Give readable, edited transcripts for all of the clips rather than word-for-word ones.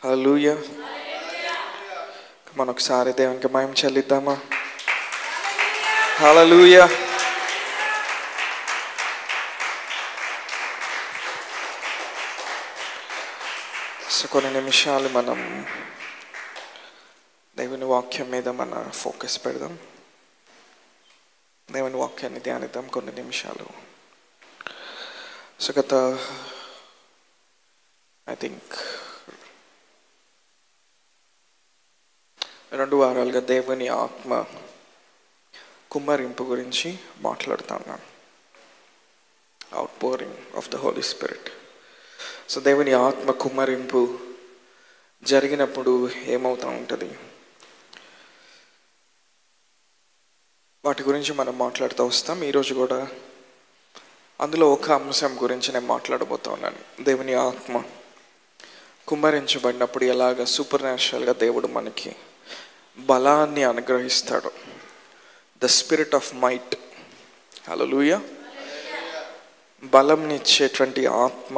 హల్లెలూయా. మనొకసారి దేవునికి మహిమ చెల్లిద్దామా? హల్లెలూయా. సో కొన్ని నిమిషాలు మనం దేవుని వాక్యం మీద మన ఫోకస్ పెడదాం. దేవుని వాక్యాన్ని ధ్యానిద్దాం కొన్ని నిమిషాలు. సో గత ఐ థింక్ 2 వారాలుగా దేవుని ఆత్మ కుమ్మరింపు గురించి మాట్లాడుతా ఉన్నాను. Outpouring of the Holy Spirit. So దేవుని ఆత్మ కుమ్మరింపు జరిగినప్పుడు ఏమవుతూ ఉంటుంది, వాటి గురించి మనం మాట్లాడుతూ వస్తాం. ఈరోజు కూడా అందులో ఒక అంశం గురించి నేను మాట్లాడబోతూ ఉన్నాను. దేవుని ఆత్మ కుమ్మరించబడినప్పుడు ఎలాగ సూపర్ న్యాచురల్గా దేవుడు మనకి బలాన్ని అనుగ్రహిస్తాడు. The spirit of might. Hallelujah. బలంనిచ్చేటువంటి ఆత్మ.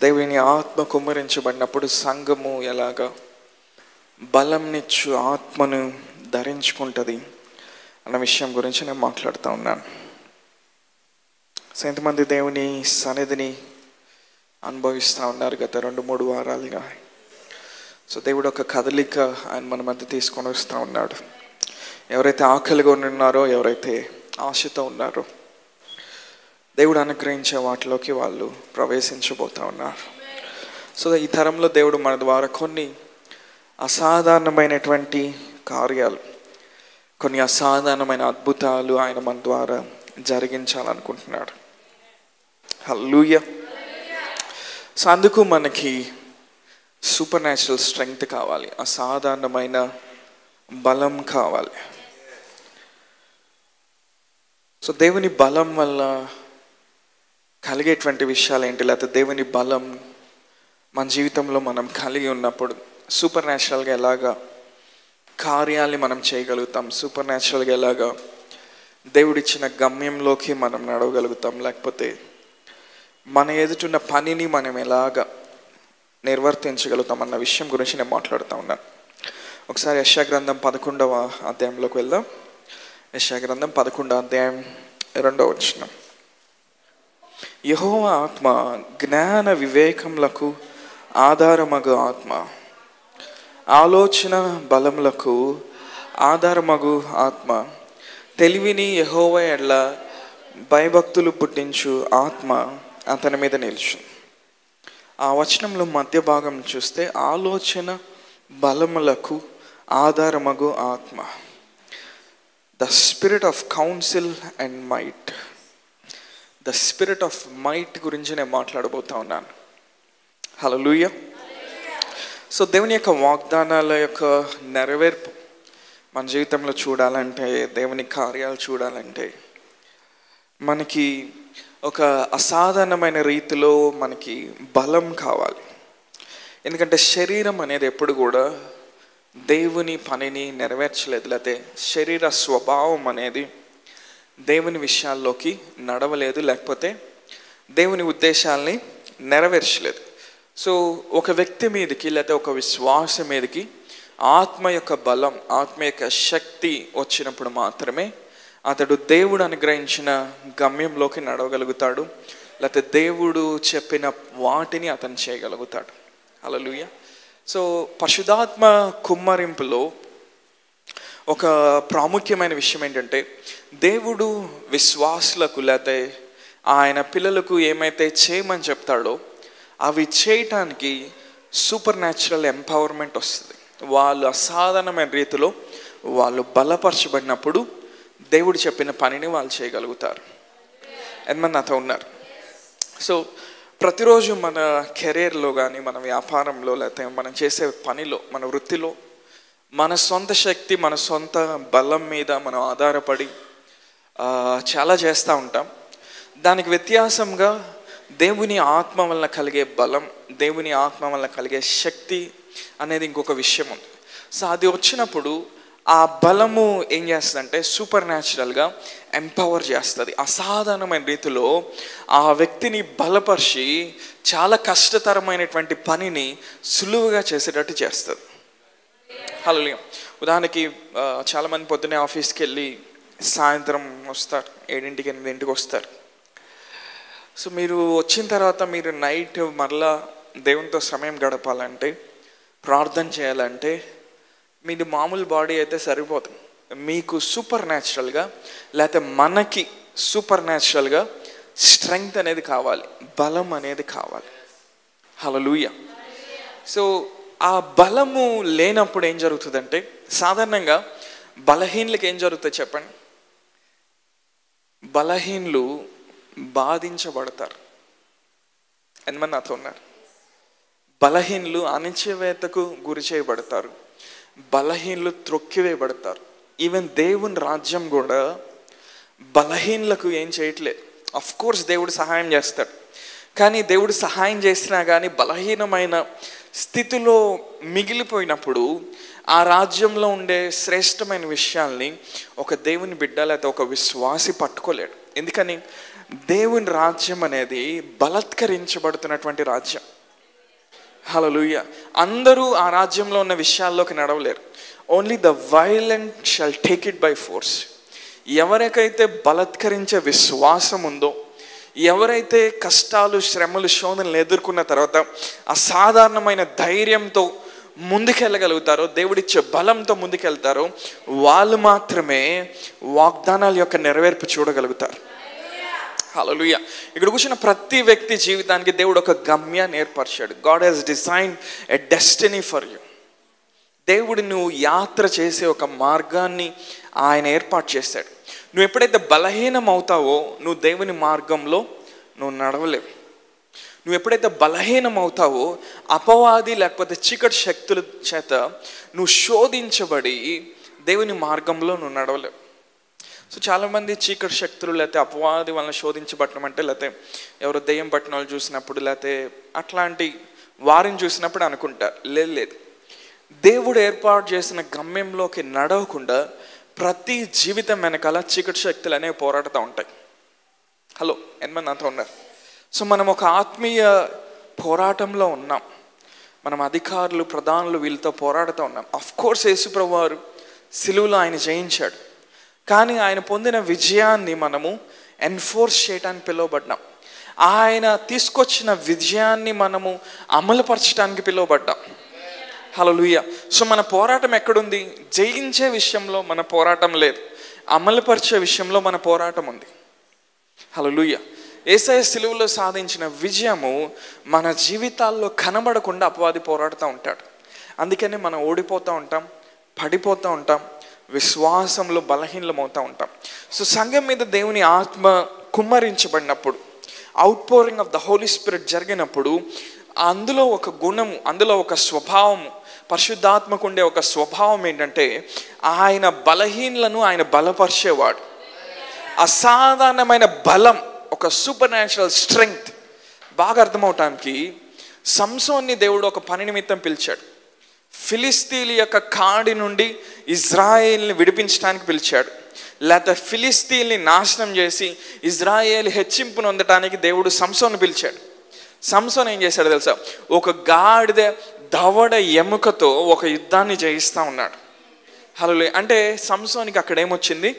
దేవుని ఆత్మ కుమ్మరించబడినప్పుడు సంఘము ఎలాగా బలంనిచ్చు ఆత్మను ధరించుకుంటుంది అన్న విషయం గురించి నేను మాట్లాడుతూ ఉన్నాను. సో ఎంతమంది దేవుని సన్నిధిని అనుభవిస్తూ ఉన్నారు గత 2-3 వారాలుగా? సో దేవుడు ఒక కదలిక ఆయన మన మధ్య తీసుకొని వస్తూ ఉన్నాడు. ఎవరైతే ఆకలిగా ఉన్నారో, ఎవరైతే ఆశతో ఉన్నారో, దేవుడు అనుగ్రహించే వాటిలోకి వాళ్ళు ప్రవేశించబోతూ ఉన్నారు. సో ఈ తరంలో దేవుడు మన ద్వారా కొన్ని అసాధారణమైనటువంటి కార్యాలు, కొన్ని అసాధారణమైన అద్భుతాలు ఆయన మన ద్వారా జరిగించాలనుకుంటున్నాడు. హల్లెలూయా. సో అందుకు మనకి సూపర్ న్యాచురల్ స్ట్రెంగ్త్ కావాలి, అసాధారణమైన బలం కావాలి. సో దేవుని బలం వల్ల కలిగేటువంటి విషయాలు ఏంటి, లేకపోతే దేవుని బలం మన జీవితంలో మనం కలిగి ఉన్నప్పుడు సూపర్ న్యాచురల్గా ఎలాగా కార్యాన్ని మనం చేయగలుగుతాం, సూపర్ న్యాచురల్గా ఎలాగా దేవుడిచ్చిన గమ్యంలోకి మనం నడవగలుగుతాం, లేకపోతే మన ఎదుటిన్న పనిని మనం ఎలాగా నిర్వర్తించగలుగుతాం అన్న విషయం గురించి నేను మాట్లాడుతూ ఉన్నాను. ఒకసారి యెషయా గ్రంథం 11వ అధ్యాయంలోకి వెళ్దాం. యెషయా గ్రంథం 11వ అధ్యాయం 2వ వచనం. యెహోవా ఆత్మ జ్ఞాన వివేకములకు ఆధారమగు ఆత్మ, ఆలోచన బలములకు ఆధారమగు ఆత్మ, తెలివిని యెహోవా ఎడల భయభక్తులు పుట్టించు ఆత్మ అతని మీద నిలుచు. ఆ వచనంలో మధ్య భాగం చూస్తే ఆలోచన బలములకు ఆధారమగు ఆత్మ, the spirit of council and might. The spirit of might గురించి నేను మాట్లాడబోతా ఉన్నాను. హల్లెలూయా. సో దేవుని యొక్క వాగ్దానాల యొక్క నెరవేర్పు మన జీవితంలో చూడాలంటే, దేవుని కార్యాలు చూడాలంటే మనకి ఒక అసాధారణమైన రీతిలో మనకి బలం కావాలి. ఎందుకంటే శరీరం అనేది ఎప్పుడు కూడా దేవుని పనిని నెరవేర్చలేదు, లేకపోతే శరీర స్వభావం అనేది దేవుని విషయాల్లోకి నడవలేదు, లేకపోతే దేవుని ఉద్దేశాల్ని నెరవేర్చలేదు. సో ఒక వ్యక్తి మీదకి, లేకపోతే ఒక విశ్వాసం మీదకి ఆత్మ యొక్క బలం, ఆత్మ యొక్క శక్తి వచ్చినప్పుడు మాత్రమే అతడు దేవుడు అనుగ్రహించిన గమ్యంలోకి నడవగలుగుతాడు, లేకపోతే దేవుడు చెప్పిన వాటిని అతను చేయగలుగుతాడు. హల్లెలూయా. సో పరిశుద్ధాత్మ కుమ్మరింపులో ఒక ప్రాముఖ్యమైన విషయం ఏంటంటే, దేవుడు విశ్వాసులకు లేకపోతే ఆయన పిల్లలకు ఏమైతే చేయమని చెప్తాడో అవి చేయటానికి సూపర్ న్యాచురల్ ఎంపవర్మెంట్ వస్తుంది. వాళ్ళు అసాధారణమైన రీతిలో వాళ్ళు బలపరచబడినప్పుడు దేవుడు చెప్పిన పనిని వాళ్ళు చేయగలుగుతారు. ఎంతమంది నాతో ఉన్నారు? సో ప్రతిరోజు మన కెరీర్లో కానీ, మన వ్యాపారంలో, లేకపోతే మనం చేసే పనిలో, మన వృత్తిలో మన సొంత శక్తి, మన సొంత బలం మీద మనం ఆధారపడి చాలా చేస్తూ ఉంటాం. దానికి వ్యత్యాసంగా దేవుని ఆత్మ వల్ల కలిగే బలం, దేవుని ఆత్మ వల్ల కలిగే శక్తి అనేది ఇంకొక విషయం ఉంది. సో అది వచ్చినప్పుడు ఆ బలము ఏం చేస్తుందంటే సూపర్ న్యాచురల్గా ఎంపవర్ చేస్తుంది. అసాధారణమైన రీతిలో ఆ వ్యక్తిని బలపరిచి చాలా కష్టతరమైనటువంటి పనిని సులువుగా చేసేటట్టు చేస్తుంది. హల్లెలూయా. ఉదాహరణకి చాలామంది పొద్దున్నే ఆఫీస్కి వెళ్ళి సాయంత్రం వస్తారు, 7 8 వస్తారు. సో మీరు వచ్చిన తర్వాత మీరు నైట్ మరలా దేవునితో సమయం గడపాలంటే, ప్రార్థన చేయాలంటే మీది మామూలు బాడీ అయితే సరిపోతుంది. మీకు సూపర్ న్యాచురల్గా, లేకపోతే మనకి సూపర్ న్యాచురల్గా స్ట్రెంగ్త్ అనేది కావాలి, బలం అనేది కావాలి. హల్లెలూయా. సో ఆ బలము లేనప్పుడు ఏం జరుగుతుందంటే, సాధారణంగా బలహీనులకు ఏం జరుగుతుంది చెప్పండి? బలహీనులు బాధించబడతారు. ఎంతమంది నాతో ఉన్నారు? బలహీనులు అణచివేతకు గురి చేయబడతారు, బలహీనులు త్రొక్కివేయబడతారు. ఈవెన్ దేవుని రాజ్యం కూడా బలహీనులకు ఏం చేయట్లేదు. అఫ్ కోర్స్ దేవుడు సహాయం చేస్తాడు, కానీ దేవుడు సహాయం చేసినా కానీ బలహీనమైన స్థితిలో మిగిలిపోయినప్పుడు ఆ రాజ్యంలో ఉండే శ్రేష్టమైన విషయాల్ని ఒక దేవుని బిడ్డ లేకపోతే ఒక విశ్వాసి పట్టుకోలేడు. ఎందుకని? దేవుని రాజ్యం అనేది బలత్కరించబడుతున్నటువంటి రాజ్యం. హల్లెలూయా. అందరూ ఆ రాజ్యంలో ఉన్న విషయాల్లోకి నడవలేరు. Only the violent shall take it by force. ఎవరికైతే బలత్కరించే విశ్వాసం ఉందో, ఎవరైతే కష్టాలు శ్రమలు శోధనలు ఎదుర్కొన్న తర్వాత అసాధారణమైన ధైర్యంతో ముందుకెళ్ళగలుగుతారో, దేవుడిచ్చే బలంతో ముందుకెళ్తారో, వాళ్ళు మాత్రమే వాగ్దానాల యొక్క నెరవేర్పు చూడగలుగుతారు. హల్లెలూయా. ఇక్కడ కూర్చున్న ప్రతి వ్యక్తి జీవితానికి దేవుడు ఒక గమ్యాన్ని ఏర్పరిచాడు. God has designed a destiny for you. దేవుడు నువ్వు యాత్ర చేసే ఒక మార్గాన్ని ఆయన ఏర్పాటు చేశాడు. నువ్వు ఎప్పుడైతే బలహీనం అవుతావో నువ్వు దేవుని మార్గంలో నువ్వు నడవలేవు. నువ్వు ఎప్పుడైతే బలహీనం అవుతావో అపవాది లేకపోతే చీకటి శక్తుల చేత నువ్వు శోధించబడి దేవుని మార్గంలో నువ్వు నడవలేవు. సో చాలామంది చీకటి శక్తులు లేకపోతే అపవాది వలన శోధించబడటం అంటే, లేకపోతే ఎవరో దెయ్యం పట్టిన వాళ్ళు చూసినప్పుడు, లేకపోతే అట్లాంటి వారిని చూసినప్పుడు అనుకుంటారు. లేదు, దేవుడు ఏర్పాటు చేసిన గమ్యంలోకి నడవకుండా ప్రతి జీవితం వెనకాల చీకటి శక్తులు అనేవి పోరాడుతూ ఉంటాయి. హలో, ఎంతమంది అంతా ఉన్నారు? సో మనం ఒక ఆత్మీయ పోరాటంలో ఉన్నాం. మనం అధికారులు, ప్రధానులు వీళ్ళతో పోరాడుతూ ఉన్నాం. అఫ్ కోర్స్ యేసుప్రభువు వారు సిలువలో ఆయన జయించాడు, కానీ ఆయన పొందిన విజయాన్ని మనము ఎన్ఫోర్స్ చేయడానికి పిలువబడ్డాం. ఆయన తీసుకొచ్చిన విజయాన్ని మనము అమలుపరచడానికి పిలువబడ్డాం. హల్లెలూయా. సో మన పోరాటం ఎక్కడుంది? జయించే విషయంలో మన పోరాటం లేదు, అమలుపరిచే విషయంలో మన పోరాటం ఉంది. హల్లెలూయా. యేసయ్య సిలువలో సాధించిన విజయము మన జీవితాల్లో కనబడకుండా అపవాది పోరాడుతూ ఉంటాడు. అందుకని మనం ఓడిపోతూ ఉంటాం, పడిపోతూ ఉంటాం, విశ్వాసంలో బలహీనమవుతూ ఉంటాం. సో సంఘం మీద దేవుని ఆత్మ కుమ్మరించబడినప్పుడు, outpouring of the Holy Spirit జరిగినప్పుడు, అందులో ఒక గుణము, అందులో ఒక స్వభావము, పరిశుద్ధాత్మకు ఉండే ఒక స్వభావం ఏంటంటే ఆయన బలహీనలను ఆయన బలపరిచేవాడు. అసాధారణమైన బలం, ఒక సూపర్ న్యాచురల్ స్ట్రెంగ్త్. బాగా అర్థమవటానికి సంసోన్ని దేవుడు ఒక పని నిమిత్తం పిలిచాడు. ఫిలిస్తీన్ల యొక్క కాడి నుండి ఇజ్రాయేల్ని విడిపించడానికి పిలిచాడు. లేకపోతే ఫిలిస్తీన్ని నాశనం చేసి ఇజ్రాయేల్ హెచ్చింపు పొందడానికి దేవుడు సంసోన్ని పిలిచాడు. సంసోన్ ఏం చేశాడు తెలుసా? ఒక గాడిద దవడ ఎముకతో ఒక యుద్ధాన్ని జయిస్తూ ఉన్నాడు. హల్లెలూయా. అంటే సంసోనికి అక్కడ ఏమొచ్చింది?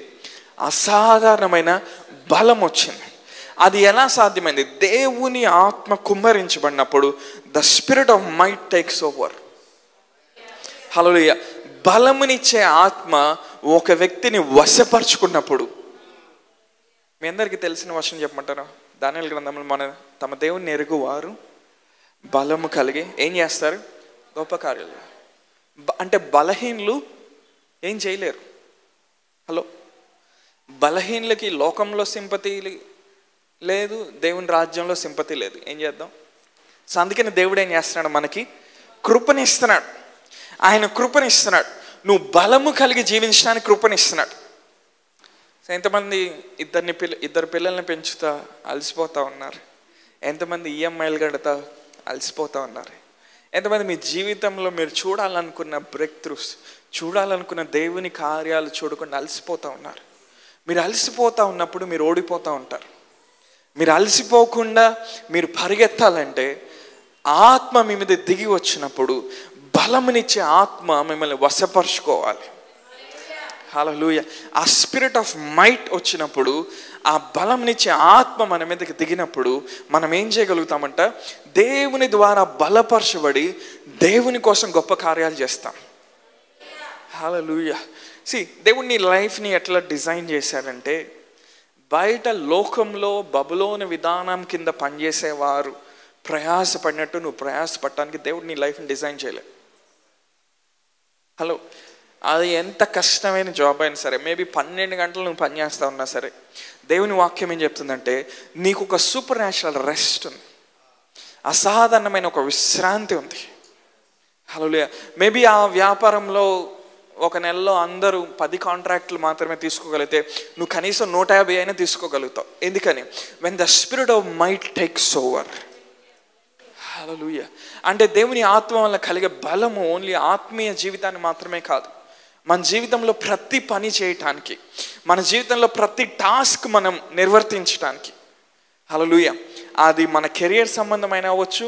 అసాధారణమైన బలం వచ్చింది. అది ఎలా సాధ్యమైంది? దేవుని ఆత్మ కుమ్మరించబడినప్పుడు the spirit of might takes over. Hallelujah. బలమునిచ్చే ఆత్మ ఒక వ్యక్తిని వశపరుచుకున్నప్పుడు, మీ అందరికీ తెలిసిన వచనం చెప్పమంటారా? దానియేలు గ్రంథంలో, మన తమ దేవుని ఎరుగువారు బలము కలిగి ఏం చేస్తారు? గొప్ప కార్యాలు. అంటే బలహీనులు ఏం చేయలేరు. హలో, బలహీనులకి లోకంలో సింపతి లేదు, దేవుని రాజ్యంలో సింపతి లేదు. ఏం చేద్దాం? సో అందుకని దేవుడు ఏం చేస్తున్నాడు? మనకి కృపనిస్తున్నాడు. ఆయన కృపనిస్తున్నాడు. నువ్వు బలము కలిగి జీవించడానికి కృపనిస్తున్నాడు. సో ఎంతమంది ఇద్దరు పిల్లల్ని పెంచుతా అలసిపోతూ ఉన్నారు? ఎంతమంది ఈఎంఐలు కడతా అలసిపోతూ ఉన్నారు? ఎంతమంది మీ జీవితంలో మీరు చూడాలనుకున్న బ్రేక్ త్రూస్, చూడాలనుకున్న దేవుని కార్యాలు చూడకుండా అలసిపోతూ ఉన్నారు? మీరు అలసిపోతూ ఉన్నప్పుడు మీరు ఓడిపోతూ ఉంటారు. మీరు అలసిపోకుండా మీరు పరిగెత్తాలంటే ఆత్మ మీ మీద దిగి వచ్చినప్పుడు, బలమునిచ్చే ఆత్మ మిమ్మల్ని వశపరుచుకోవాలి. హల్లెలూయా. ఆ స్పిరిట్ ఆఫ్ మైట్ వచ్చినప్పుడు, ఆ బలంనిచ్చే ఆత్మ మన మీదకి దిగినప్పుడు మనం ఏం చేయగలుగుతామంట? దేవుని ద్వారా బలపరచబడి దేవుని కోసం గొప్ప కార్యాలు చేస్తాం. హల్లెలూయా. దేవుడు నీ లైఫ్ని ఎట్లా డిజైన్ చేశాడంటే, బయట లోకంలో బబులోని విధానం కింద పనిచేసేవారు ప్రయాసపడినట్టు నువ్వు ప్రయాసపడటానికి దేవుడు నీ లైఫ్ని డిజైన్ చేయలేదు. హలో, అది ఎంత కష్టమైన జాబ్ అయినా సరే, మేబీ 12 గంటలు నువ్వు పనిచేస్తా ఉన్నా సరే, దేవుని వాక్యం ఏం చెప్తుందంటే నీకు ఒక సూపర్ న్యాచురల్ రెస్ట్ ఉంది, అసాధారణమైన ఒక విశ్రాంతి ఉంది. హల్లెలూయా. మేబీ ఆ వ్యాపారంలో ఒక నెలలో అందరూ 10 కాంట్రాక్ట్లు మాత్రమే తీసుకోగలిగితే నువ్వు కనీసం 150 అయినా తీసుకోగలుగుతావు. ఎందుకని? When the spirit of might takes over. Hallelujah. అంటే దేవుని ఆత్మ వల్ల కలిగే బలము ఓన్లీ ఆత్మీయ జీవితాన్ని మాత్రమే కాదు, మన జీవితంలో ప్రతి పని చేయటానికి, మన జీవితంలో ప్రతి టాస్క్ మనం నిర్వర్తించడానికి. హల్లెలూయా. అది మన కెరియర్ సంబంధమైన అవ్వచ్చు,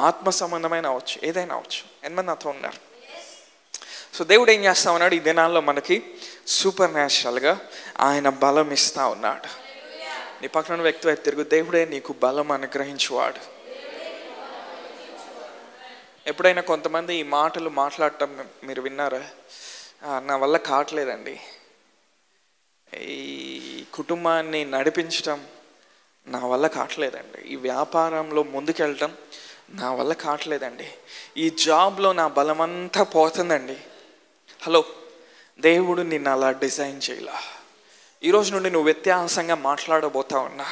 ఆత్మ సంబంధమైన అవ్వచ్చు, ఏదైనా అవ్వచ్చు. ఎంతమంది నాతో ఉన్నారు? సో దేవుడు ఏం చేస్తా ఉన్నాడు? ఈ దినాల్లో మనకి సూపర్ న్యాచురల్గా ఆయన బలం ఇస్తా ఉన్నాడు. నీ పక్కన వ్యక్తి వైపు తిరుగు, దేవుడే నీకు బలం అనుగ్రహించువాడు. ఎప్పుడైనా కొంతమంది ఈ మాటలు మాట్లాడటం మీరు విన్నారా? నా వల్ల కావట్లేదండి, ఈ కుటుంబాన్ని నడిపించటం నా వల్ల కావట్లేదండి, ఈ వ్యాపారంలో ముందుకెళ్ళటం నా వల్ల కావట్లేదండి, ఈ జాబ్లో నా బలమంతా పోతుందండి. హలో, దేవుడు నిన్ను అలా డిజైన్ చేయలా. ఈరోజు నుండి నువ్వు వ్యత్యాసంగా మాట్లాడబోతా ఉన్నా.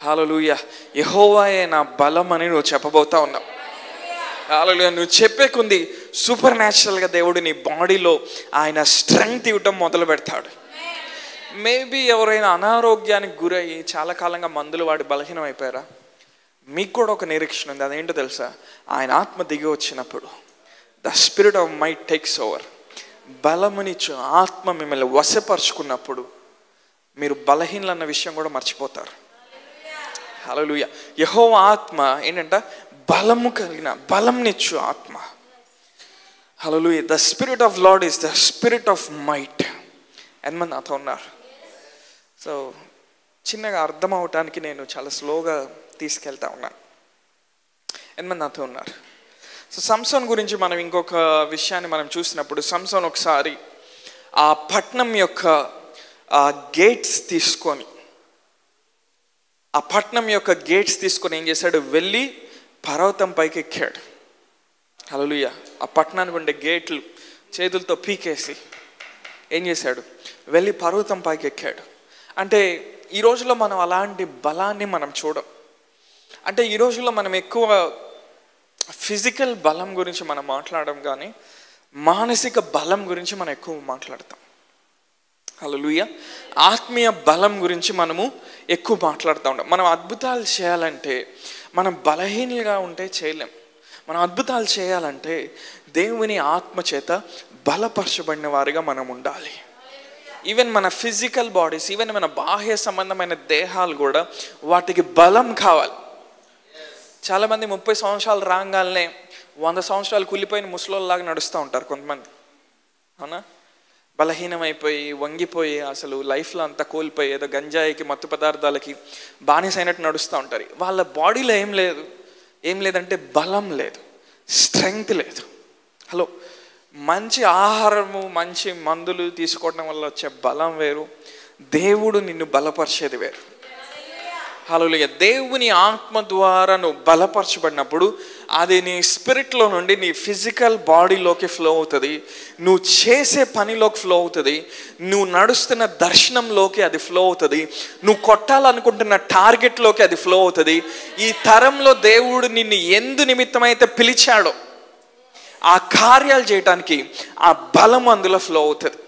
హల్లెలూయా. యెహోవాయే నా బలం అని నువ్వు చెప్పబోతా ఉన్నావు. హల్లెలూయా. నువ్వు చెప్పేకుంది సూపర్ న్యాచురల్గా దేవుడు నీ బాడీలో ఆయన స్ట్రెంగ్త్ ఇవ్వటం మొదలు పెడతాడు. మేబీ ఎవరైనా అనారోగ్యానికి గురయ్యి చాలా కాలంగా మందులు వాడి బలహీనం అయిపోయారా? మీకు కూడా ఒక నిరీక్షణ ఉంది. అదేంటో తెలుసా? ఆయన ఆత్మ దిగి వచ్చినప్పుడు the spirit of might takes over. బలమునిచ్చు ఆత్మ మిమ్మల్ని వశపరుచుకున్నప్పుడు మీరు బలహీనలు అన్న విషయం కూడా మర్చిపోతారు. హల్లెలూయా. యెహోవా ఆత్మ ఏంటంట? బలము కలిగిన, బలంనిచ్చు ఆత్మ. Hallelujah. The spirit of Lord is the spirit of might. ఎంతమంది నాతో ఉన్నారు? సో చిన్నగా అర్థం అవటానికి నేను చాలా స్లోగా తీసుకెళ్తా ఉన్నాను. ఎంతమంది నాతో ఉన్నారు? సో సంసోన్ గురించి మనం ఇంకొక విషయాన్ని మనం చూసినప్పుడు, సంసోన్ ఒకసారి ఆ పట్నం యొక్క గేట్స్ తీసుకొని, ఏం చేశాడు? వెళ్ళి పర్వతం పైకి ఎక్కాడు. హల్లెలూయా. ఆ పట్టణానికి ఉండే గేట్లు చేతులతో పీకేసి ఏం చేశాడు? వెళ్ళి పర్వతం పైకి ఎక్కాడు. అంటే ఈ రోజుల్లో మనం అలాంటి బలాన్ని మనం చూడం. అంటే ఈ రోజుల్లో మనం ఎక్కువ ఫిజికల్ బలం గురించి మనం మాట్లాడడం, కానీ మానసిక బలం గురించి మనం ఎక్కువ మాట్లాడతాం. హల్లెలూయా. ఆత్మీయ బలం గురించి మనము ఎక్కువ మాట్లాడుతూ ఉంటాం. మనం అద్భుతాలు చేయాలంటే మనం బలహీనంగా ఉంటే చేయలేం. మనం అద్భుతాలు చేయాలంటే దేవుని ఆత్మ చేత బలపరచబడిన వారిగా మనం ఉండాలి. ఈవెన్ మన ఫిజికల్ బాడీస్, ఈవెన్ మన బాహ్య సంబంధమైన దేహాలు కూడా వాటికి బలం కావాలి. చాలామంది 30 సంవత్సరాలు రాగానే 100 సంవత్సరాలు కూలిపోయిన ముసలోళ్ళలాగా నడుస్తూ ఉంటారు కొంతమంది. అవునా? బలహీనమైపోయి, వంగిపోయి, అసలు లైఫ్లో అంతా కోల్పోయి ఏదో గంజాయికి, మత్తు పదార్థాలకి బానిసైనట్టు నడుస్తూ ఉంటారు. వాళ్ళ బాడీలో ఏం లేదంటే బలం లేదు, స్ట్రెంగ్త్ లేదు. హలో, మంచి ఆహారము, మంచి మందులు తీసుకోవడం వల్ల వచ్చే బలం వేరు, దేవుడు నిన్ను బలపరిచేది వేరు. హల్లెలూయా. దేవుని ఆత్మ ద్వారా నువ్వు బలపరచబడినప్పుడు అది నీ స్పిరిట్లో నుండి నీ ఫిజికల్ బాడీలోకి ఫ్లో అవుతుంది, నువ్వు చేసే పనిలోకి ఫ్లో అవుతుంది, నువ్వు నడుస్తున్న దర్శనంలోకి అది ఫ్లో అవుతుంది, నువ్వు కొట్టాలనుకుంటున్న టార్గెట్లోకి అది ఫ్లో అవుతుంది. ఈ తరంలో దేవుడు నిన్ను ఎందు నిమిత్తమైతే పిలిచాడో ఆ కార్యాలు చేయటానికి ఆ బలం అందులో ఫ్లో అవుతుంది.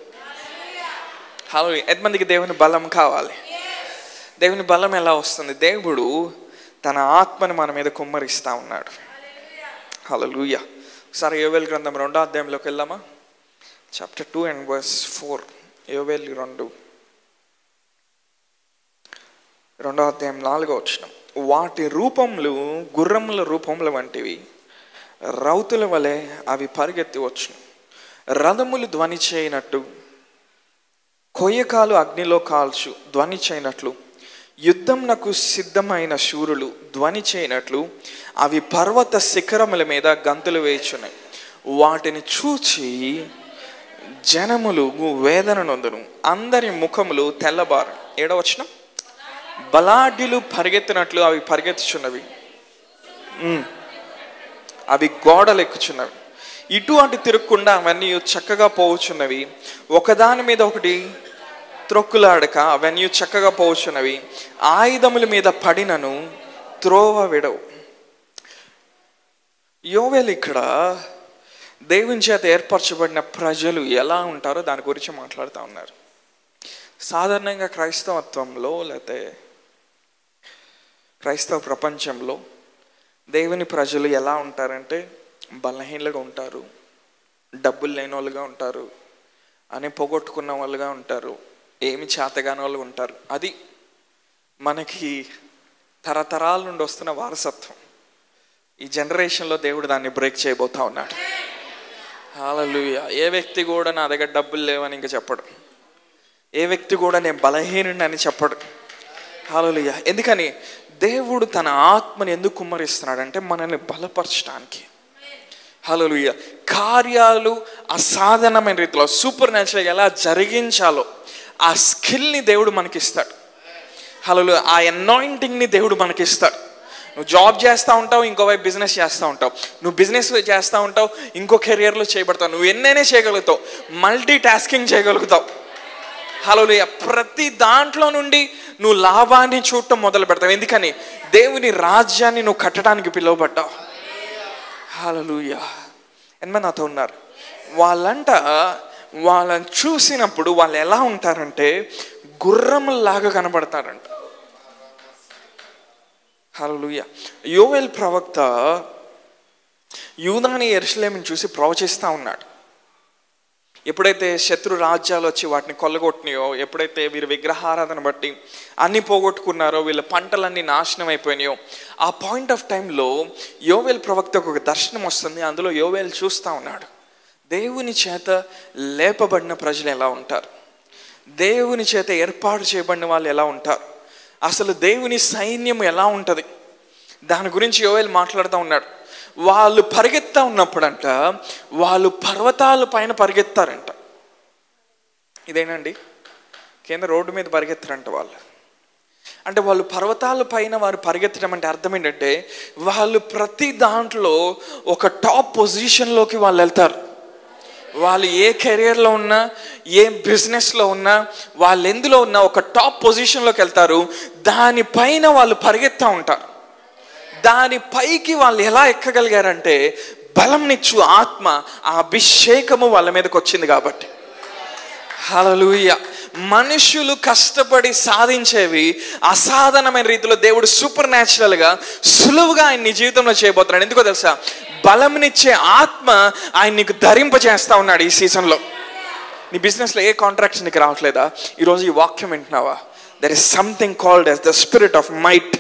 హల్లెలూయా. ఎంతమందికి దేవుని బలం కావాలి? దేవుని బలం ఎలా వస్తుంది? దేవుడు తన ఆత్మను మన మీద కుమ్మరిస్తూ ఉన్నాడు. హల్లెలూయా. ఒకసారి యోవేలు గ్రంథం 2వ అధ్యాయంలోకి వెళ్దామా? Chapter 2 and verse 4. యోవేలు 2వ అధ్యాయం 4వ వచనం. వాటి రూపములు గుర్రముల రూపముల వంటివి, రౌతుల వలె అవి పరిగెత్తి వచ్చును. రథములు ధ్వని చేయనట్టు, కొయ్యకాలు అగ్నిలో కాల్చు ధ్వని చేయనట్లు, యుద్ధంనకు సిద్ధమైన శూరులు ధ్వని చేయనట్లు అవి పర్వత శిఖరముల మీద గంతులు వేయుచున్నాయి. వాటిని చూచి జనములు వేదన నొందును, అందరి ముఖములు తెల్లబారు. 7వ వచనం. బలాఢ్యులు పరిగెత్తినట్లు అవి పరిగెత్తుచున్నవి, అవి గోడలు ఎక్కుచున్నవి. ఇటు అటు తిరగకుండా అవన్నీ చక్కగా పోవచ్చున్నవి. ఒకదాని మీద ఒకటి త్రొక్కులాడక అవన్నీ చక్కగా పోవచ్చున్నవి. ఆయుధముల మీద పడినను త్రోవ విడవు. యోవేలు ఇక్కడ దేవుని చేత ఏర్పరచబడిన ప్రజలు ఎలా ఉంటారో దాని గురించి మాట్లాడుతూ ఉన్నారు. సాధారణంగా క్రైస్తవత్వంలో లేకపోతే క్రైస్తవ ప్రపంచంలో దేవుని ప్రజలు ఎలా ఉంటారంటే బలహీనలుగా ఉంటారు, డబ్బులు లేని వాళ్ళుగా ఉంటారు, అని పోగొట్టుకున్న వాళ్ళుగా ఉంటారు, ఏమి చేతగాని వాళ్ళు ఉంటారు. అది మనకి తరతరాల నుండి వస్తున్న వారసత్వం. ఈ జనరేషన్లో దేవుడు దాన్ని బ్రేక్ చేయబోతా ఉన్నాడు. హల్లెలూయా. ఏ వ్యక్తి కూడా నా దగ్గర డబ్బులు లేవని ఇంకా చెప్పడు. ఏ వ్యక్తి కూడా నేను బలహీనుడిని అని చెప్పడు. హల్లెలూయా. ఎందుకని? దేవుడు తన ఆత్మని ఎందుకు కుమ్మరిస్తున్నాడంటే మనల్ని బలపరచడానికి. హల్లెలూయా. కార్యాలు అసాధారణమైన రీతిలో సూపర్ న్యాచురల్ ఎలా జరిగించాలో ఆ స్కిల్ని దేవుడు మనకిస్తాడు. హల్లెలూయా. ఆ అనాయింటింగ్ని దేవుడు మనకిస్తాడు. నువ్వు జాబ్ చేస్తూ ఉంటావు, ఇంకోవైపు బిజినెస్ చేస్తూ ఉంటావు. నువ్వు బిజినెస్ చేస్తూ ఉంటావు, ఇంకో కెరియర్లో చేయబడతావు. నువ్వు ఎన్నైనా చేయగలుగుతావు, మల్టీ టాస్కింగ్ చేయగలుగుతావు. హల్లెలూయా. ప్రతి దాంట్లో నుండి నువ్వు లాభాన్ని చూడటం మొదలు పెడతావు. ఎందుకని? దేవుని రాజ్యాన్ని నువ్వు కట్టడానికి పిలువబడ్డావు. హల్లెలూయా. ఎంతమంది నాతో ఉన్నారు? వాళ్ళని చూసినప్పుడు వాళ్ళు ఎలా ఉంటారంటే గుర్రములాగా కనబడతారంట. హల్లెలూయా. యోవేలు ప్రవక్త యూదాని యెరూషలేముని చూసి ప్రవచిస్తూ ఉన్నాడు. ఎప్పుడైతే శత్రు రాజ్యాలు వచ్చి వాటిని కొల్లగొట్టినాయో, ఎప్పుడైతే వీరు విగ్రహారాధన బట్టి అన్ని పోగొట్టుకున్నారో, వీళ్ళ పంటలన్నీ నాశనం అయిపోయినాయో, ఆ పాయింట్ ఆఫ్ టైంలో యోవేలు ప్రవక్తకు ఒక దర్శనం వస్తుంది. అందులో యోవేలు చూస్తూ ఉన్నాడు దేవుని చేత లేపబడిన ప్రజలు ఎలా ఉంటారు, దేవుని చేత ఏర్పాటు చేయబడిన వాళ్ళు ఎలా ఉంటారు, అసలు దేవుని సైన్యం ఎలా ఉంటుంది, దాని గురించి యోవేలు మాట్లాడుతూ ఉన్నాడు. వాళ్ళు పరిగెత్తా ఉన్నప్పుడంట వాళ్ళు పర్వతాల పైన పరిగెత్తారంట. ఇదేనండి కింద రోడ్డు మీద పరిగెత్తారంట వాళ్ళు. అంటే వాళ్ళు పర్వతాల పైన వారు పరిగెత్తడం అంటే అర్థం ఏంటంటే వాళ్ళు ప్రతి దాంట్లో ఒక టాప్ పొజిషన్లోకి వాళ్ళు వెళ్తారు. వాళ్ళు ఏ కెరియర్లో ఉన్నా, ఏ బిజినెస్లో ఉన్నా, వాళ్ళు ఎందులో ఉన్నా ఒక టాప్ పొజిషన్లోకి వెళ్తారు. దానిపైన వాళ్ళు పరిగెత్తా ఉంటారు. దాని పైకి వాళ్ళు ఎలా ఎక్కగలిగారంటే బలంనిచ్చు ఆత్మ, ఆ అభిషేకము వాళ్ళ మీదకి వచ్చింది కాబట్టి. హల్లెలూయా. మనుషులు కష్టపడి సాధించేవి అసాధారణమైన రీతిలో దేవుడు సూపర్ న్యాచురల్గా సులువుగా ఆయన నీ జీవితంలో చేయబోతున్నాడు. ఎందుకో తెలుసా? బలంనిచ్చే ఆత్మ ఆయన నీకు ధరింపజేస్తా ఉన్నాడు. ఈ సీజన్లో నీ బిజినెస్లో ఏ కాంట్రాక్ట్స్ నీకు రావట్లేదా? ఈరోజు ఈ వాక్యం వింటున్నావా? There is something called as the spirit of might.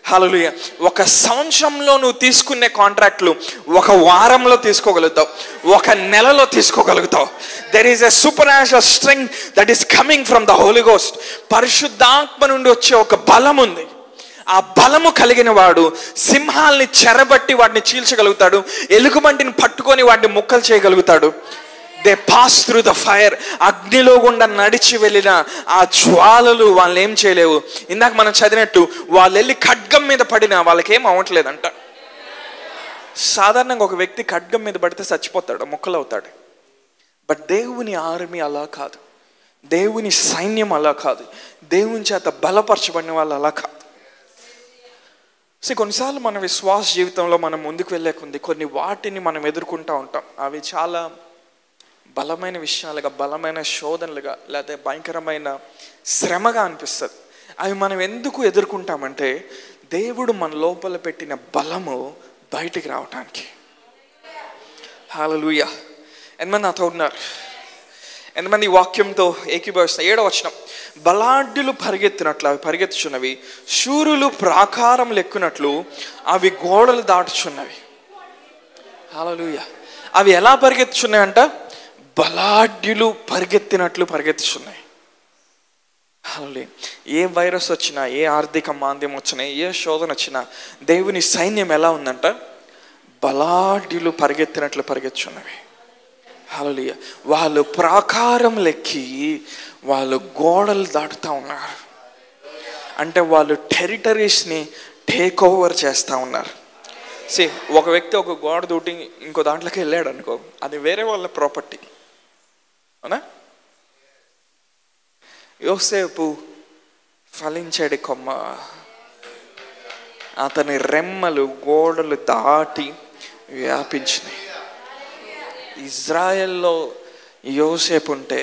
Hallelujah. ఒక సంవత్సరంలో నువ్వు తీసుకునే కాంట్రాక్ట్లు ఒక వారంలో తీసుకోగలుగుతావు, ఒక నెలలో తీసుకోగలుగుతావు. There is a supernatural strength that is coming from the Holy Ghost. పరిశుద్ధాత్మ నుండి వచ్చే ఒక బలం ఉంది. ఆ బలము కలిగిన వాడు సింహాల్ని చెరబట్టి వాటిని చీల్చగలుగుతాడు, ఎలుగుబంటిని పట్టుకొని వాటిని ముక్కలు చేయగలుగుతాడు. They pass through the fire. అగ్నిలో గుండా నడిచి వెళ్ళిన ఆ జ్వాలలు వాళ్ళు ఏం చేయలేవు. ఇందాక మనం చదివినట్టు వాళ్ళు వెళ్ళి ఖడ్గం మీద పడినా వాళ్ళకేం అవ్వట్లేదంట. సాధారణంగా ఒక వ్యక్తి ఖడ్గం మీద పడితే చచ్చిపోతాడు, ముక్కలవుతాడు. బట్ దేవుని ఆర్మీ అలా కాదు, దేవుని సైన్యం అలా కాదు, దేవుని చేత బలపరచబడిన వాళ్ళు అలా కాదు. సో కొన్నిసార్లు మన విశ్వాస జీవితంలో మనం ముందుకు వెళ్ళే కొన్ని వాటిని మనం ఎదుర్కొంటూ ఉంటాం. అవి చాలా బలమైన విషయాలుగా, బలమైన శోధనలుగా, లేకపోతే భయంకరమైన శ్రమగా అనిపిస్తుంది. అవి మనం ఎందుకు ఎదుర్కొంటామంటే దేవుడు మన లోపల పెట్టిన బలము బయటికి రావటానికి. హల్లెలూయా. ఎంతమంది నాతో ఉన్నారు? ఎంతమంది వాక్యంతో ఏకీభవిస్తున్నారు? 7వ వచనం, బలాఢ్యులు పరిగెత్తినట్లు అవి పరిగెత్తుచున్నవి, శూరులు ప్రాకారం లెక్కునట్లు అవి గోడలు దాటుచున్నవి. హల్లెలూయా. అవి ఎలా పరిగెత్తుచున్నాయంట? బలాఢ్యులు పరిగెత్తినట్లు పరిగెత్తుచున్నాయి. హల్లెలూయా. ఏ వైరస్ వచ్చినా, ఏ ఆర్థిక మాంద్యం వచ్చినా, ఏ శోధన వచ్చినా దేవుని సైన్యం ఎలా ఉందంట? బలాఢ్యులు పరిగెత్తినట్లు పరిగెత్తుచున్నవి. హల్లెలూయా. వాళ్ళు ప్రాకారం లెక్కి వాళ్ళు గోడలు దాటుతూ ఉన్నారు. అంటే వాళ్ళు టెరిటరీస్ని టేక్ ఓవర్ చేస్తూ ఉన్నారు. ఒక వ్యక్తి ఒక గోడ దూటి ఇంకో దాంట్లోకి వెళ్ళాడు అనుకో, అది వేరే వాళ్ళ ప్రాపర్టీ, అవునా? యోసేపు ఫలించాడు కొమ్మ, అతని రెమ్మలు గోడలు దాటి వ్యాపించినాయి. ఇజ్రాయెల్లో యోసేపు ఉంటే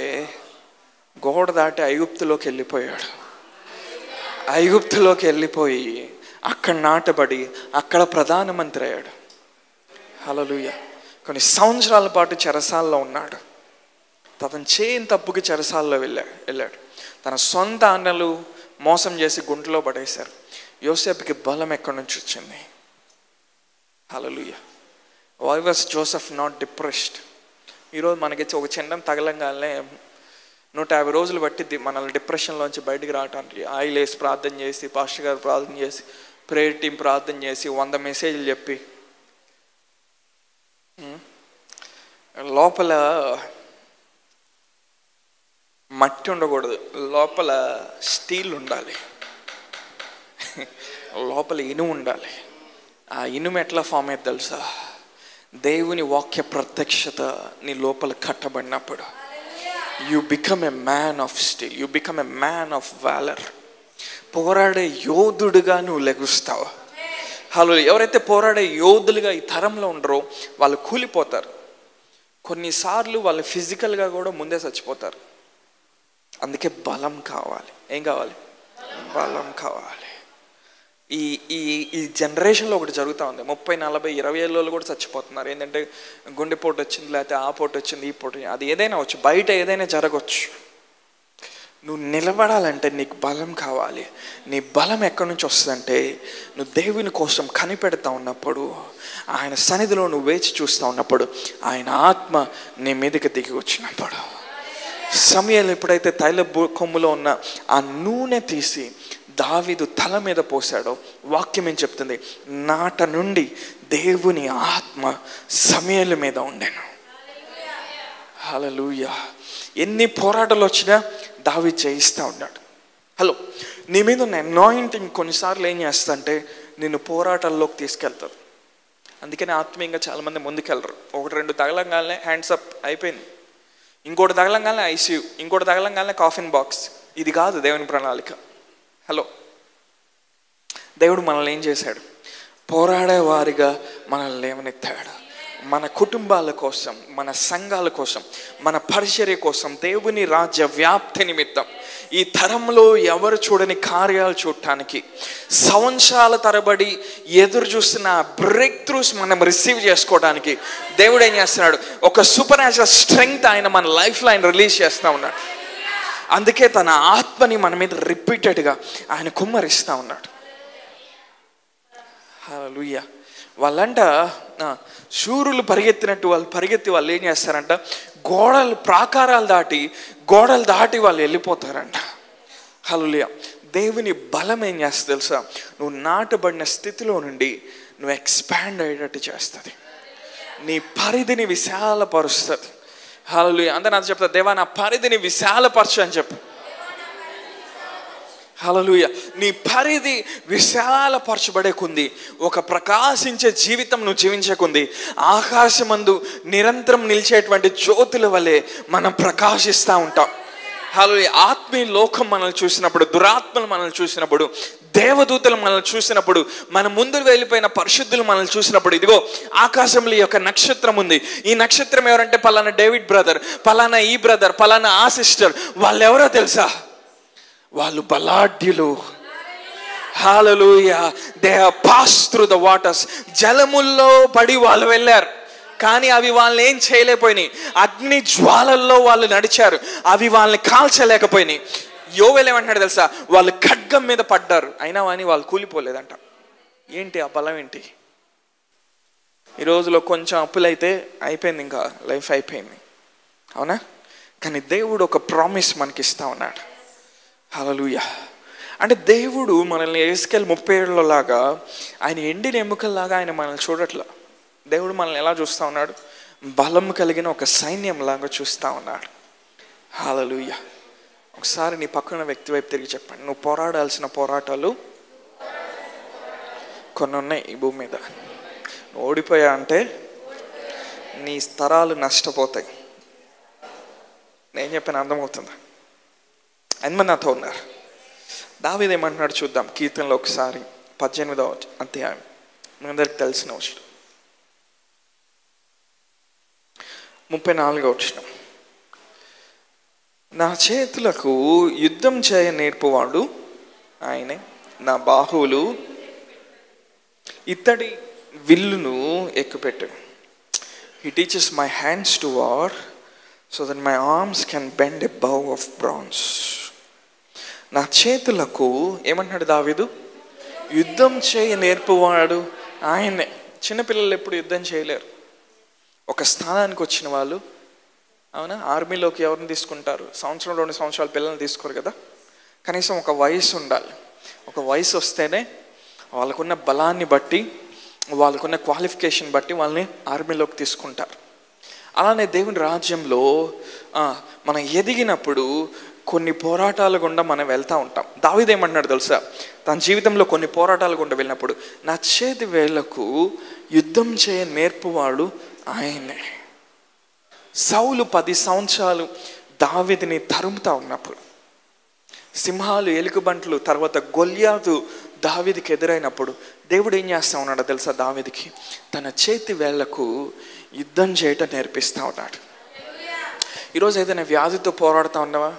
గోడ దాటి ఐగుప్తులోకి వెళ్ళిపోయాడు. ఐగుప్తులోకి వెళ్ళిపోయి అక్కడ నాటబడి అక్కడ ప్రధానమంత్రి అయ్యాడు. హల్లెలూయా. కొన్ని సంవత్సరాల పాటు చెరసాల్లో ఉన్నాడు. తను చేయని తప్పుకి చెరసాల్లో వెళ్ళాడు. తన సొంత అన్నలు మోసం చేసి గుంటలో పడేశారు. యోసేపుకి బలం ఎక్కడి నుంచి వచ్చింది? Hallelujah. Why was Joseph not depressed? ఈరోజు మనకి ఒక చండం తగలంగానే 150 రోజులు పట్టిద్ది మనల్ని డిప్రెషన్లోంచి బయటికి రావటానికి. ఆయిల్ వేసి ప్రార్థన చేసి, పాస్టర్ గారు ప్రార్థన చేసి, ప్రేయర్ టీం ప్రార్థన చేసి, 100 మెసేజ్లు చెప్పి, లోపల మట్టి ఉండకూడదు, లోపల స్టీల్ ఉండాలి, లోపల ఇనుము ఉండాలి. ఆ ఇనుము ఎట్లా ఫామ్ అయ్యేది తెలుసా? దేవుని వాక్య ప్రత్యక్షత నీ లోపల కట్టబడినప్పుడు you become a man of steel, you become a man of valour. పోరాడే యోధుడుగా నువ్వు లెగుస్తావు. హల్లెలూయా. ఎవరైతే పోరాడే యోధులుగా ఈ తరంలో ఉండరో వాళ్ళు కూలిపోతారు. కొన్నిసార్లు వాళ్ళు ఫిజికల్గా కూడా ముందే చచ్చిపోతారు. అందుకే బలం కావాలి. ఏం కావాలి? బలం కావాలి. ఈ ఈ ఈ జనరేషన్లో ఒకటి జరుగుతూ ఉంది. 30, 40, 20 ఏళ్ళలో కూడా చచ్చిపోతున్నారు. ఏంటంటే గుండెపోటు వచ్చింది, లేకపోతే ఆ పోటు వచ్చింది, ఈ పోటు, అది ఏదైనా వచ్చు, బయట ఏదైనా జరగవచ్చు. నువ్వు నిలబడాలంటే నీకు బలం కావాలి. నీ బలం ఎక్కడి నుంచి వస్తుందంటే నువ్వు దేవుని కోసం కనిపెడతా ఉన్నప్పుడు, ఆయన సన్నిధిలో నువ్వు వేచి చూస్తూ ఉన్నప్పుడు, ఆయన ఆత్మ నీ మీదకి దిగి వచ్చినప్పుడు. సమూయేలు ఎప్పుడైతే తైల కొమ్ములో ఉన్న ఆ నూనె తీసి దావీదు తల మీద పోసాడో, వాక్యం ఏం చెప్తుంది? నాట నుండి దేవుని ఆత్మ సమూయేలు మీద ఉండెను. హల్లెలూయా. ఎన్ని పోరాటాలు వచ్చినా దావీదు జయిస్తూ ఉన్నాడు. హలో, నీ మీద ఉన్న అనాయింటింగ్ కొన్నిసార్లు ఏం చేస్తా అంటే నిన్ను పోరాటాల్లోకి తీసుకెళ్తారు. అందుకని ఆత్మీయంగా చాలామంది ముందుకెళ్ళరు. 1-2 తగలంగానే హ్యాండ్స్ అప్ అయిపోయింది, ఇంకోటి తగలంగానే ఐసీయూ, ఇంకోటి తగలంగానే కాఫిన్ బాక్స్. ఇది కాదు దేవుని ప్రణాళిక. హలో, దేవుడు మనల్ని ఏం చేశాడు? పోరాడేవారిగా మనల్ని లేవనెత్తాడు. మన కుటుంబాల కోసం, మన సంఘాల కోసం, మన పరిచర్య కోసం, దేవుని రాజ్య వ్యాప్తి నిమిత్తం ఈ తరంలో ఎవరు చూడని కార్యాలు చూడటానికి సంవత్సరాల తరబడి ఎదురు చూస్తున్న బ్రేక్ త్రూస్ మనం రిసీవ్ చేసుకోవడానికి దేవుడు ఏం చేస్తున్నాడు? ఒక సూపర్ న్యాచురల్ స్ట్రెంగ్త్ ఆయన మన లైఫ్లో ఆయన రిలీజ్ చేస్తూ ఉన్నాడు. అందుకే తన ఆత్మని మన మీద రిపీటెడ్గా ఆయన కుమ్మరిస్తూ ఉన్నాడు. హల్లెలూయా. వాళ్ళంట శూరులు పరిగెత్తినట్టు వాళ్ళు ఏం చేస్తారంట? గోడలు, ప్రాకారాలు దాటి వాళ్ళు వెళ్ళిపోతారంట. హల్లెలూయా. దేవుని బలం ఏం చేస్తుంది తెలుసా? నువ్వు నాటబడిన స్థితిలో నుండి నువ్వు ఎక్స్పాండ్ అయ్యేటట్టు చేస్తుంది. నీ పరిధిని విశాలపరుస్తుంది. హల్లెలూయా. అందరూ నాకు చెప్తారు, దేవా నా పరిధిని విశాలపరచు అని చెప్పు. హల్లెలూయా. నీ పరిధి విశాలపరచబడే కొంది ఒక ప్రకాశించే జీవితం నువ్వు జీవించకుంది ఆకాశమందు నిరంతరం నిలిచేటువంటి జ్యోతుల వలె మనం ప్రకాశిస్తూ ఉంటాం. హల్లెలూయా. ఆత్మీయ లోకం మనల్ని చూసినప్పుడు, దురాత్మలు మనల్ని చూసినప్పుడు, దేవదూతలు మనల్ని చూసినప్పుడు, మన ముందు వెళ్ళిపోయిన పరిశుద్ధులు మనల్ని చూసినప్పుడు, ఇదిగో ఆకాశంలో ఈ యొక్క నక్షత్రం ఉంది. ఈ నక్షత్రం ఎవరంటే పలానా డేవిడ్ బ్రదర్, పలానా ఈ బ్రదర్, పలానా ఆ సిస్టర్. వాళ్ళు ఎవరో తెలుసా? వాళ్ళు బలాఢ్యులు. Hallelujah. They have passed through the waters. జలముల్లో పడి వాళ్ళు వెళ్ళారు. కానీ అవి వాళ్ళని ఏం చేయలేకపోయినాయి. అగ్ని జ్వాలల్లో వాళ్ళు నడిచారు, అవి వాళ్ళని కాల్చలేకపోయినాయి. యోవేలు ఏమంటున్నాడు తెలుసా, వాళ్ళు ఖడ్గం మీద పడ్డారు అయినా కానీ వాళ్ళు కూలిపోలేదంట. ఏంటి ఆ బలం ఏంటి? ఈ రోజులో కొంచెం అప్పులైతే అయిపోయింది, ఇంకా లైఫ్ అయిపోయింది, అవునా? కానీ దేవుడు ఒక ప్రామిస్ మనకి ఇస్తా ఉన్నాడు. హల్లెలూయా. అంటే దేవుడు మనల్ని ఎహెజ్కేలు 37 లాగా ఆయన ఎండిన ఎముకల్లాగా ఆయన మనల్ని చూడట్లా. దేవుడు మనల్ని ఎలా చూస్తూ ఉన్నాడు? బలం కలిగిన ఒక సైన్యం లాగా చూస్తూ ఉన్నాడు. హల్లెలూయా. ఒకసారి నీ పక్కన వ్యక్తి వైపు తిరిగి చెప్పండి, నువ్వు పోరాడాల్సిన పోరాటాలు కొన్ని ఉన్నాయి ఈ భూమి మీద. నువ్వు ఓడిపోయా అంటే నీ తరాలు నష్టపోతాయి. నేను చెప్పిన అర్థమవుతుందా? ఎంతమంది నాతో ఉన్నారు? దావీదు ఏమంటున్నాడు చూద్దాం. కీర్తనలో ఒకసారి 18వ అధ్యాయం, మనందరికి తెలిసిన వచనం, 34వ వచనం. నా చేతులకు యుద్ధం చేయ నేర్పువాడు ఆయనే, నా బాహువులు ఇత్తడి విల్లును ఎక్కుపెట్టు. He teaches my hands to war so that my arms can bend a bow of bronze. నా చేతులకు ఏమంటున్నాడు దావీదు? యుద్ధం చేయ నేర్పువాడు ఆయనే. చిన్నపిల్లలు ఎప్పుడు యుద్ధం చేయలేరు. ఒక స్థానానికి వచ్చిన వాళ్ళు, అవునా, ఆర్మీలోకి ఎవరిని తీసుకుంటారు? 1-2 సంవత్సరాల పిల్లల్ని తీసుకోరు కదా. కనీసం ఒక వయసు ఉండాలి. ఒక వయసు వస్తేనే వాళ్ళకున్న బలాన్ని బట్టి, వాళ్ళకున్న క్వాలిఫికేషన్ బట్టి వాళ్ళని ఆర్మీలోకి తీసుకుంటారు. అలానే దేవుని రాజ్యంలో మనం ఎదిగినప్పుడు కొన్ని పోరాటాల గుండా మనం వెళ్తూ ఉంటాం. దావీదు ఏమంటున్నాడు తెలుసా, తన జీవితంలో కొన్ని పోరాటాల గుండా వెళ్ళినప్పుడు నా చేతి వేళ్లకు యుద్ధం చేయ నేర్పువాడు ఆయనే. సౌలు 10 సంవత్సరాలు దావీదుని తరుముతా ఉన్నప్పుడు, సింహాలు, ఎలుగుబంట్లు, తర్వాత గొల్యాతు దావీదుకి ఎదురైనప్పుడు దేవుడు ఏం చేస్తా ఉన్నాడో తెలుసా? దావీదుకి తన చేతి వేళ్లకు యుద్ధం చేయటం నేర్పిస్తూ ఉన్నాడు. ఈరోజు ఏదైనా వ్యాధితో పోరాడుతూ ఉన్నావా?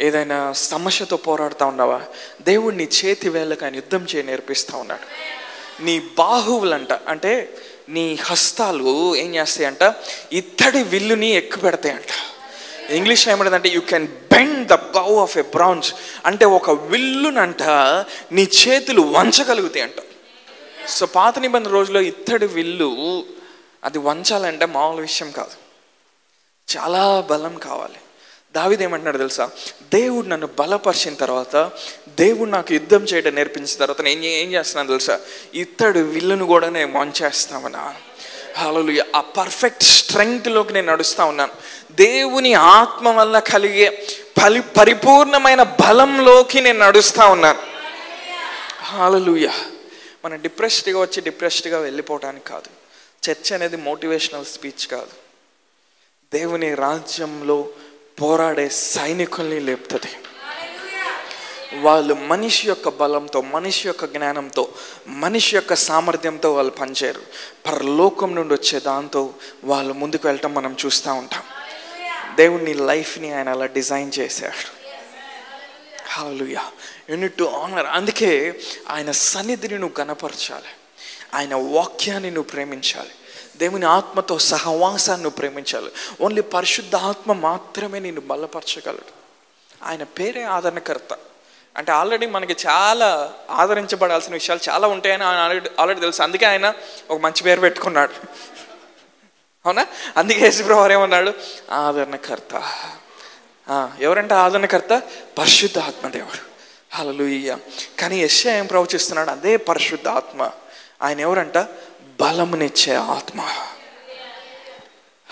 ఏదైనా సమస్యతో పోరాడుతూ ఉన్నావా? దేవుడు నీ చేతి వేళ్ళకు ఆయన యుద్ధం చేయ నేర్పిస్తూ ఉన్నాడు. నీ బాహువులంట, అంటే నీ హస్తాలు ఏం చేస్తాయంట? ఇత్తడి విల్లుని ఎక్కుపెడతాయంట. ఇంగ్లీష్లో ఏమంటుందంటే you can bend the bow of a bronze. అంటే ఒక విల్లునంట నీ చేతులు వంచగలుగుతాయి అంట. సో పాత నిబంధన రోజుల్లో ఇత్తడి విల్లు అది వంచాలంటే మామూలు విషయం కాదు, చాలా బలం కావాలి. దావీదు ఏమంటున్నాడు తెలుసా? దేవుడు నన్ను బలపరిచిన తర్వాత, దేవుడు నాకు యుద్ధం చేయడం నేర్పించిన తర్వాత నేను ఏం చేస్తున్నాను తెలుసా? ఇత్తడి విల్లును కూడా నేను వంచేస్తామన్నా. హల్లెలూయా. ఆ పర్ఫెక్ట్ స్ట్రెంగ్త్లోకి నేను నడుస్తూ ఉన్నాను. దేవుని ఆత్మ వల్ల కలిగే పరిపూర్ణమైన బలంలోకి నేను నడుస్తూ ఉన్నాను. హల్లెలూయా. మనం డిప్రెస్డ్గా వచ్చి డిప్రెస్డ్గా వెళ్ళిపోవటానికి కాదు. చర్చ్ అనేది మోటివేషనల్ స్పీచ్ కాదు. దేవుని రాజ్యంలో పోరాడే సైనికుల్ని లేపుతుంది. వాళ్ళు మనిషి యొక్క బలంతో, మనిషి యొక్క జ్ఞానంతో, మనిషి యొక్క సామర్థ్యంతో వాళ్ళు పనిచేయరు. పరలోకం నుండి వచ్చే దాంతో వాళ్ళు ముందుకు వెళ్ళటం మనం చూస్తూ ఉంటాం. దేవుని లైఫ్ని ఆయన అలా డిజైన్ చేశాడు. Hallelujah. You need to honour. అందుకే ఆయన సన్నిధిని నువ్వు గణపరచాలి, ఆయన వాక్యాన్ని నువ్వు ప్రేమించాలి, దేవుని ఆత్మతో సహవాసాన్ని నువ్వు ప్రేమించాలి. ఓన్లీ పరిశుద్ధ ఆత్మ మాత్రమే నిన్ను బలపరచగలడు. ఆయన పేరే ఆదరణకర్త. అంటే ఆల్రెడీ మనకి చాలా ఆదరించబడాల్సిన విషయాలు చాలా ఉంటాయని ఆయన ఆల్రెడీ తెలుసు. అందుకే ఆయన ఒక మంచి పేరు పెట్టుకున్నాడు, అవునా? అందుకే యేసుప్రభువు ఏమన్నాడు? ఆదరణకర్త. ఎవరంటే ఆదరణకర్త? పరిశుద్ధ ఆత్మదేవుడు. హల్లెలూయా. కానీ యెషయా ఏం ప్రవచిస్తున్నాడు? అదే పరిశుద్ధ ఆత్మ. ఆయన ఎవరంట? బలమునిచ్చే ఆత్మ.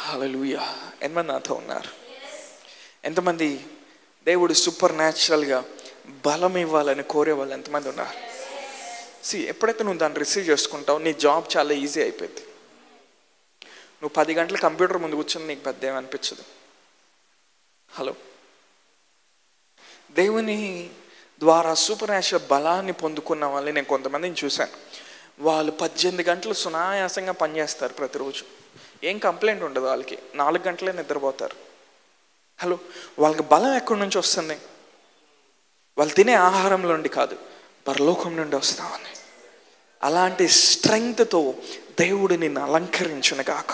హల్లెలూయా. ఎంతమంది నాతో ఉన్నారు? ఎంతమంది దేవుడు సూపర్ న్యాచురల్గా బలం ఇవ్వాలని కోరే వాళ్ళు ఎంతమంది ఉన్నారు? ఎప్పుడైతే నువ్వు దాన్ని రిసీవ్ చేసుకుంటావు, నీ జాబ్ చాలా ఈజీ అయిపోయింది. నువ్వు 10 గంటలు కంప్యూటర్ ముందు కూర్చొని నీకు పెద్ద ఏమనిపించదు. హలో. దేవుని ద్వారా సూపర్ న్యాచురల్ బలాన్ని పొందుకున్న వాళ్ళని నేను కొంతమందిని చూశాను. వాళ్ళు 18 గంటలు సునాయాసంగా పనిచేస్తారు ప్రతిరోజు. ఏం కంప్లైంట్ ఉండదు వాళ్ళకి. 4 గంటలే నిద్రపోతారు. హలో. వాళ్ళకి బలం ఎక్కడి నుంచి వస్తుంది? వాళ్ళు తినే ఆహారంలో నుండి కాదు, పరలోకం నుండి వస్తా ఉంది. అలాంటి స్ట్రెంగ్త్తో దేవుడు నిన్ను అలంకరించును గాక.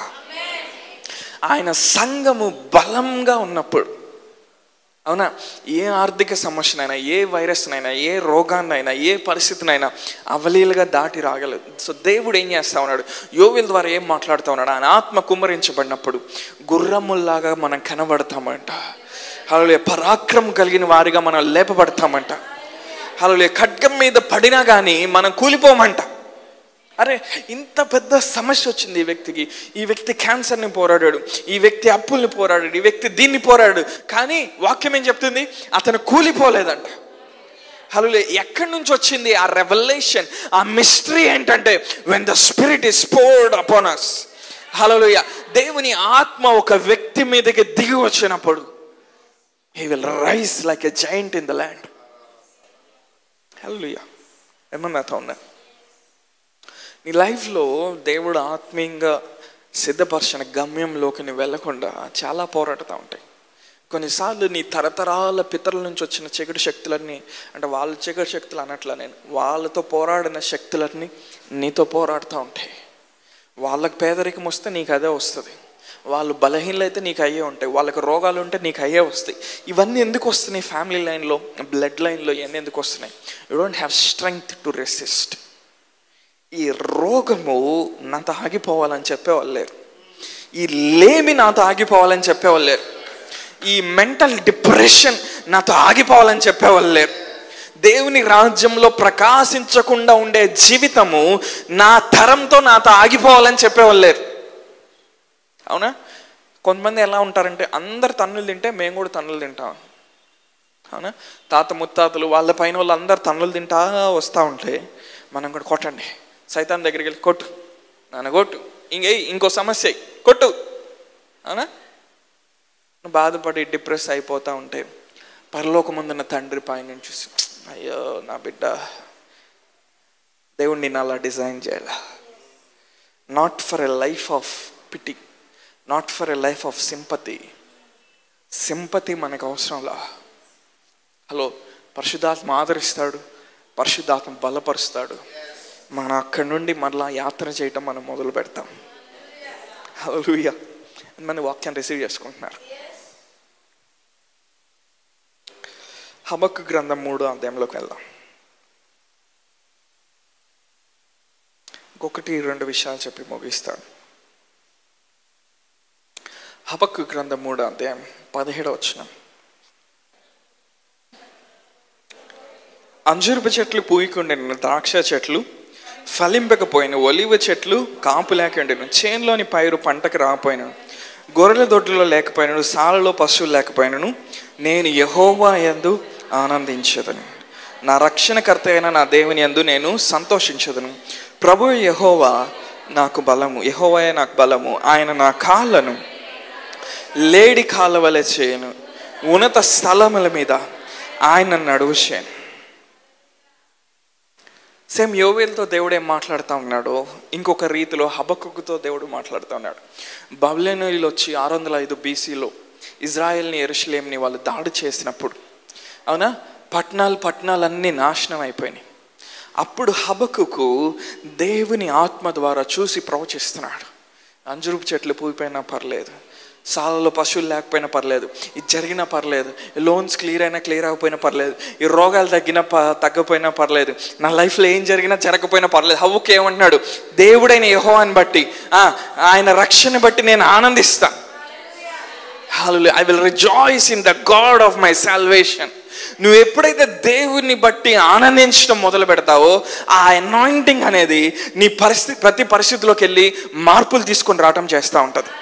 ఆయన సంఘము బలంగా ఉన్నప్పుడు, అవునా, ఏ ఆర్థిక సమస్యనైనా, ఏ వైరస్నైనా, ఏ రోగాన్నైనా, ఏ పరిస్థితినైనా అవలీలుగా దాటి రాగలదు. సో దేవుడు ఏం చేస్తా ఉన్నాడు, యోవేలు ద్వారా ఏం మాట్లాడుతూ ఉన్నాడు, ఆయన ఆత్మ కుమ్మరించబడినప్పుడు గుర్రముల్లాగా మనం కనబడతామంట. హల్లెలూయా. పరాక్రమం కలిగిన వారిగా మనం లేపబడతామంట. హల్లెలూయా. ఖడ్గం మీద పడినా కానీ మనం కూలిపోమంట. అరే, ఇంత పెద్ద సమస్య వచ్చింది ఈ వ్యక్తికి, ఈ వ్యక్తి క్యాన్సర్ని పోరాడాడు, ఈ వ్యక్తి అప్పుల్ని పోరాడాడు, ఈ వ్యక్తి దీన్ని పోరాడాడు, కానీ వాక్యం ఏం చెప్తుంది, అతను కూలిపోలేదంట. హల్లెలూయా. ఎక్కడి నుంచి వచ్చింది ఆ రెవల్యూషన్, ఆ మిస్టరీ ఏంటంటే, when the spirit is poured upon us. హల్లెలూయా. దేవుని ఆత్మ ఒక వ్యక్తి మీదకి దిగి వచ్చినప్పుడు he will rise like a giant in the land. హల్లెలూయా. ఏమన్నా ఉన్నా నీ లైఫ్లో దేవుడు ఆత్మీయంగా సిద్ధపరచిన గమ్యంలోకి నువ్వు వెళ్ళకుండా చాలా పోరాడుతూ ఉంటాయి. కొన్నిసార్లు నీ తరతరాల పితరుల నుంచి వచ్చిన చీకటి శక్తులన్నీ, అంటే వాళ్ళ చీకటి శక్తులు అనట్లా నేను, వాళ్ళతో పోరాడిన శక్తులన్నీ నీతో పోరాడుతూ ఉంటాయి. వాళ్ళకి పేదరికం వస్తే నీకు అదే వస్తుంది, వాళ్ళు బలహీనలు అయితే నీకు అయ్యే ఉంటాయి, వాళ్ళకి రోగాలు ఉంటే నీకు అయ్యే వస్తాయి. ఇవన్నీ ఎందుకు వస్తున్నాయి? ఫ్యామిలీ లైన్లో, బ్లడ్ లైన్లో ఇవన్నీ ఎందుకు వస్తున్నాయి? You don't have strength to resist. ఈ రోగము నాతో ఆగిపోవాలని చెప్పేవాళ్ళు లేరు, ఈ లేమి నాతో ఆగిపోవాలని చెప్పేవాళ్ళు లేరు, ఈ మెంటల్ డిప్రెషన్ నాతో ఆగిపోవాలని చెప్పేవాళ్ళు లేరు. దేవుని రాజ్యంలో ప్రకాశించకుండా ఉండే జీవితము నా తరంతో నాతో ఆగిపోవాలని చెప్పేవాళ్ళు లేరు. అవునా? కొంతమంది ఎలా ఉంటారంటే, అందరు తన్నులు తింటే మేము కూడా తన్నులు తింటాం. అవునా? తాత ముత్తాతలు వాళ్ళ పైన వాళ్ళు అందరు తన్నులు తింటా వస్తూ ఉంటే మనం కూడా కొట్టండి, సైతాన్ దగ్గరికి వెళ్ళి కొట్టు, నాన్న కొట్టు, ఇంకో సమస్య కొట్టు. అవునా? బాధపడి డిప్రెస్ అయిపోతూ ఉంటే పరలోకముందున్న తండ్రి పైన చూసి, అయ్యో నా బిడ్డ, దేవుడు నిన్ను అలా డిజైన్ చేయాల, not for a life of pity, not for a life of sympathy. Sympathy మనకు అవసరంలా. హలో, పరిశుద్ధాత్మ ఆదరిస్తాడు, పరిశుద్ధాత్మ బలపరుస్తాడు. మనం అక్కడి నుండి మరలా యాత్ర చేయటం మనం మొదలు పెడతాం. హల్లెలూయా. మన వాక్యాన్ని రిసీవ్ చేసుకుంటున్నారు. హబక్కు గ్రంథం 3వ అధ్యాయంలోకి వెళ్దాం. ఇంకొకటి 2 విషయాలు చెప్పి ముగిస్తాడు. హబక్కు గ్రంథం 3వ అధ్యాయం 17వ వచనం. అంజూరపు చెట్లు పూయకుండెను, ద్రాక్ష చెట్లు ఫలింపకపోయిన, ఒలివ చెట్లు కాపు లేకుండెను, చేనులోని పైరు పంటకు రాకపోయినను, గొర్రెల దొడ్లలో లేకపోయినను, సాలలో పశువులు లేకపోయినను, నేను యెహోవా యందు ఆనందించదను, నా రక్షణకర్త అయిన నా దేవుని యందు నేను సంతోషించదను. ప్రభువు యెహోవా నాకు బలము, యెహోవాయే నాకు బలము, ఆయన నా కాళ్ళను లేడి కాళ్ళ వలె చేయను, ఉన్నత స్థలముల మీద ఆయన నడువు చేయను. సేమ్ యోవేలుతో దేవుడు ఏం మాట్లాడుతూ ఉన్నాడో ఇంకొక రీతిలో హబక్కుతో దేవుడు మాట్లాడుతూ ఉన్నాడు. బబులోనీయులు వచ్చి 605 BCలో ఇజ్రాయెల్ని, యెరూషలేంని వాళ్ళు దాడి చేసినప్పుడు, అవునా, పట్టణాలన్నీ నాశనం అయిపోయినాయి. అప్పుడు హబక్కుకు దేవుని ఆత్మ ద్వారా చూసి ప్రవచిస్తున్నాడు. అంజూరపు చెట్లు పూయిపోయినా పర్లేదు, సాలలో పశువులు లేకపోయినా పర్లేదు, ఇది జరిగినా పర్లేదు, లోన్స్ క్లియర్ అయినా క్లియర్ అవ్వకపోయినా పర్లేదు, ఈ రోగాలు తగ్గపోయినా పర్లేదు, నా లైఫ్లో ఏం జరిగినా జరగకపోయినా పర్లేదు. హవ్వకు ఏమంటున్నాడు? దేవుడైన యెహోవాని బట్టి, ఆయన రక్షణ బట్టి నేను ఆనందిస్తాను. Hallelujah. I will rejoice in the God of my salvation. నువ్వు ఎప్పుడైతే దేవుని బట్టి ఆనందించడం మొదలు పెడతావో, ఆ అనాయింటింగ్ అనేది నీ ప్రతి పరిస్థితిలోకి వెళ్ళి మార్పులు తీసుకొని రావటం చేస్తూ ఉంటుంది.